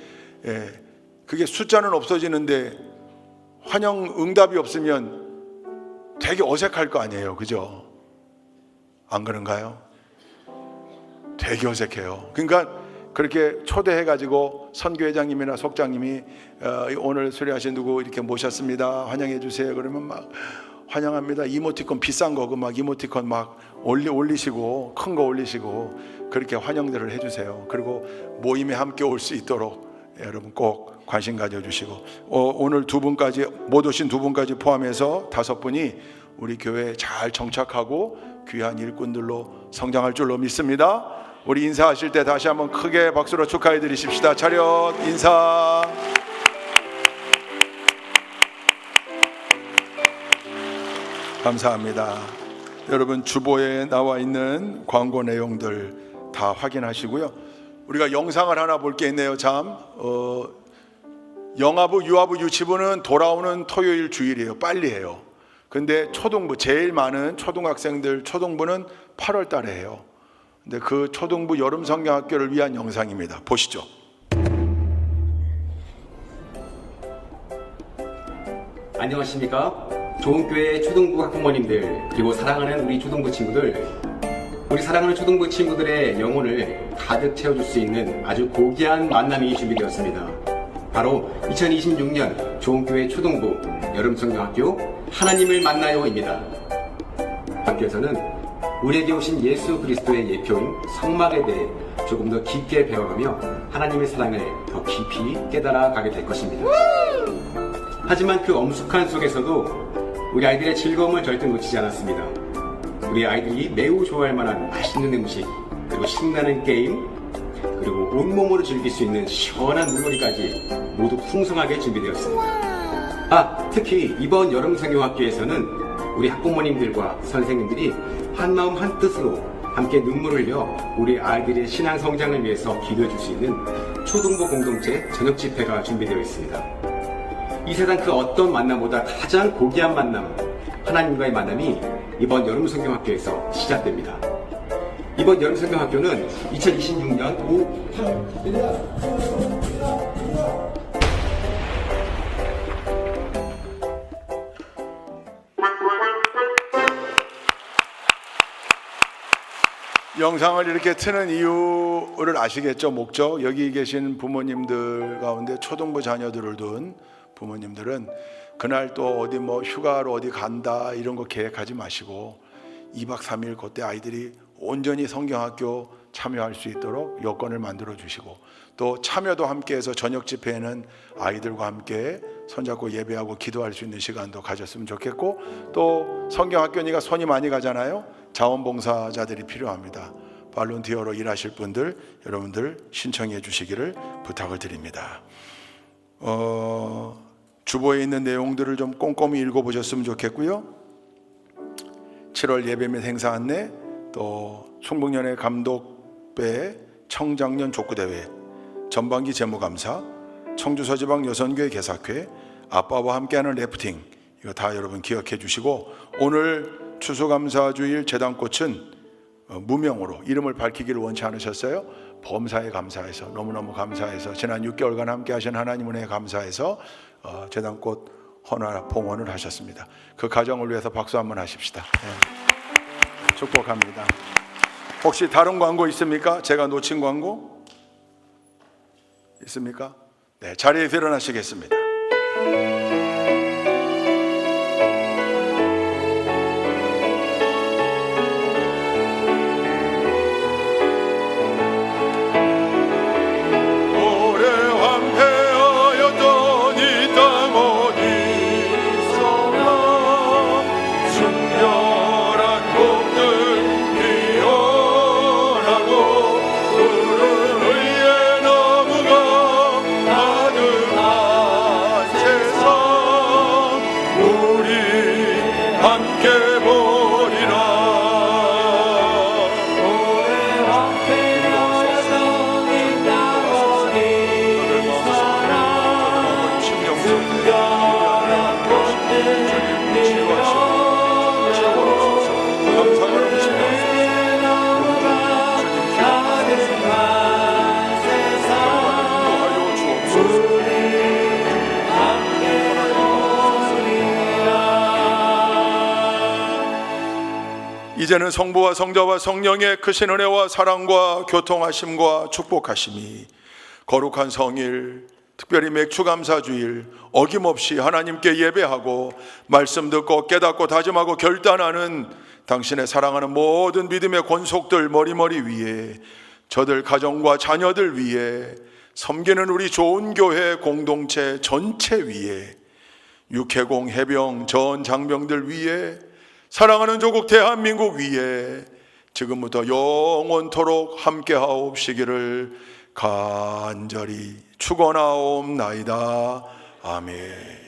그게 숫자는 없어지는데 환영 응답이 없으면 되게 어색할 거 아니에요, 그죠? 안 그런가요? 되게 어색해요. 그러니까 그렇게 초대해가지고 선교회장님이나 속장님이 오늘 수료하신 누구 이렇게 모셨습니다, 환영해 주세요. 그러면 막 환영합니다. 이모티콘 비싼 거 막 이모티콘 막 올리시고 큰 거 올리시고 그렇게 환영들을 해주세요. 그리고 모임에 함께 올 수 있도록 여러분 꼭 관심 가져주시고 오늘 두 분까지 못 오신 두 분까지 포함해서 5분이 우리 교회에 잘 정착하고 귀한 일꾼들로 성장할 줄로 믿습니다. 우리 인사하실 때 다시 한번 크게 박수로 축하해 드리십시다. 차렷 인사. 감사합니다. 여러분 주보에 나와 있는 광고 내용들 다 확인하시고요. 우리가 영상을 하나 볼 게 있네요. 영아부, 유아부, 유치부는 돌아오는 토요일 주일이에요. 빨리 해요. 근데 초등부, 제일 많은 초등학생들 초등부는 8월 달에 해요. 근데 그 초등부 여름 성경학교를 위한 영상입니다. 보시죠. 안녕하십니까? 좋은 교회 초등부 학부모님들, 그리고 사랑하는 우리 초등부 친구들, 우리 사랑하는 초등부 친구들의 영혼을 가득 채워줄 수 있는 아주 고귀한 만남이 준비되었습니다. 바로 2026년 좋은 교회 초등부 여름성경학교 하나님을 만나요입니다. 학교에서는 우리에게 오신 예수 그리스도의 예표인 성막에 대해 조금 더 깊게 배워가며 하나님의 사랑을 더 깊이 깨달아 가게 될 것입니다. 하지만 그 엄숙한 속에서도 우리 아이들의 즐거움을 절대 놓치지 않았습니다. 우리 아이들이 매우 좋아할 만한 맛있는 음식, 그리고 신나는 게임, 그리고 온몸으로 즐길 수 있는 시원한 물놀이까지 모두 풍성하게 준비되었습니다. 특히 이번 여름성경학교에서는 우리 학부모님들과 선생님들이 한마음 한뜻으로 함께 눈물을 흘려 우리 아이들의 신앙 성장을 위해서 기도해 줄 수 있는 초등부 공동체 저녁 집회가 준비되어 있습니다. 이 세상 그 어떤 만남보다 가장 고귀한 만남, 하나님과의 만남이 이번 여름성경학교에서 시작됩니다. 이번 여름성경학교는 2026년 영상을 이렇게 트는 이유를 아시겠죠? 목적. 여기 계신 부모님들 가운데 초등부 자녀들을 둔 부모님들은 그날 또 어디 휴가로 어디 간다 이런 거 계획하지 마시고 2박 3일 그때 아이들이 온전히 성경학교 참여할 수 있도록 여건을 만들어 주시고, 또 참여도 함께해서 저녁 집회에는 아이들과 함께 손잡고 예배하고 기도할 수 있는 시간도 가졌으면 좋겠고, 또 성경학교니까 손이 많이 가잖아요. 자원봉사자들이 필요합니다. 발론티어로 일하실 분들 여러분들 신청해 주시기를 부탁을 드립니다. 주보에 있는 내용들을 좀 꼼꼼히 읽어보셨으면 좋겠고요. 7월 예배 및 행사 안내, 또 충북연회 감독배 청장년 족구대회, 전반기 재무감사, 청주서지방 여선교회 개사회, 아빠와 함께하는 래프팅, 이거 다 여러분 기억해 주시고, 오늘 추수감사주일 제단꽃은 무명으로 이름을 밝히기를 원치 않으셨어요. 범사에 감사해서, 너무너무 감사해서, 지난 6개월간 함께 하신 하나님 은혜에 감사해서 제단꽃 헌화 봉헌을 하셨습니다. 그 가정을 위해서 박수 한번 하십시다. 네. 축복합니다. 혹시 다른 광고 있습니까? 제가 놓친 광고 있습니까? 네, 자리에서 일어나시겠습니다. 이제는 성부와 성자와 성령의 크신 은혜와 사랑과 교통하심과 축복하심이 거룩한 성일, 특별히 맥추감사주일 어김없이 하나님께 예배하고 말씀 듣고 깨닫고 다짐하고 결단하는 당신의 사랑하는 모든 믿음의 권속들 머리머리 위에, 저들 가정과 자녀들 위에, 섬기는 우리 좋은 교회 공동체 전체 위에, 육해공 해병 전 장병들 위에, 사랑하는 조국 대한민국 위에 지금부터 영원토록 함께하옵시기를 간절히 축원하옵나이다. 아멘.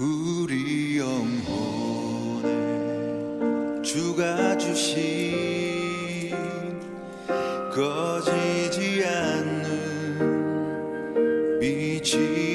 우리 영혼에 주가 주신 꺼지지 않는 빛이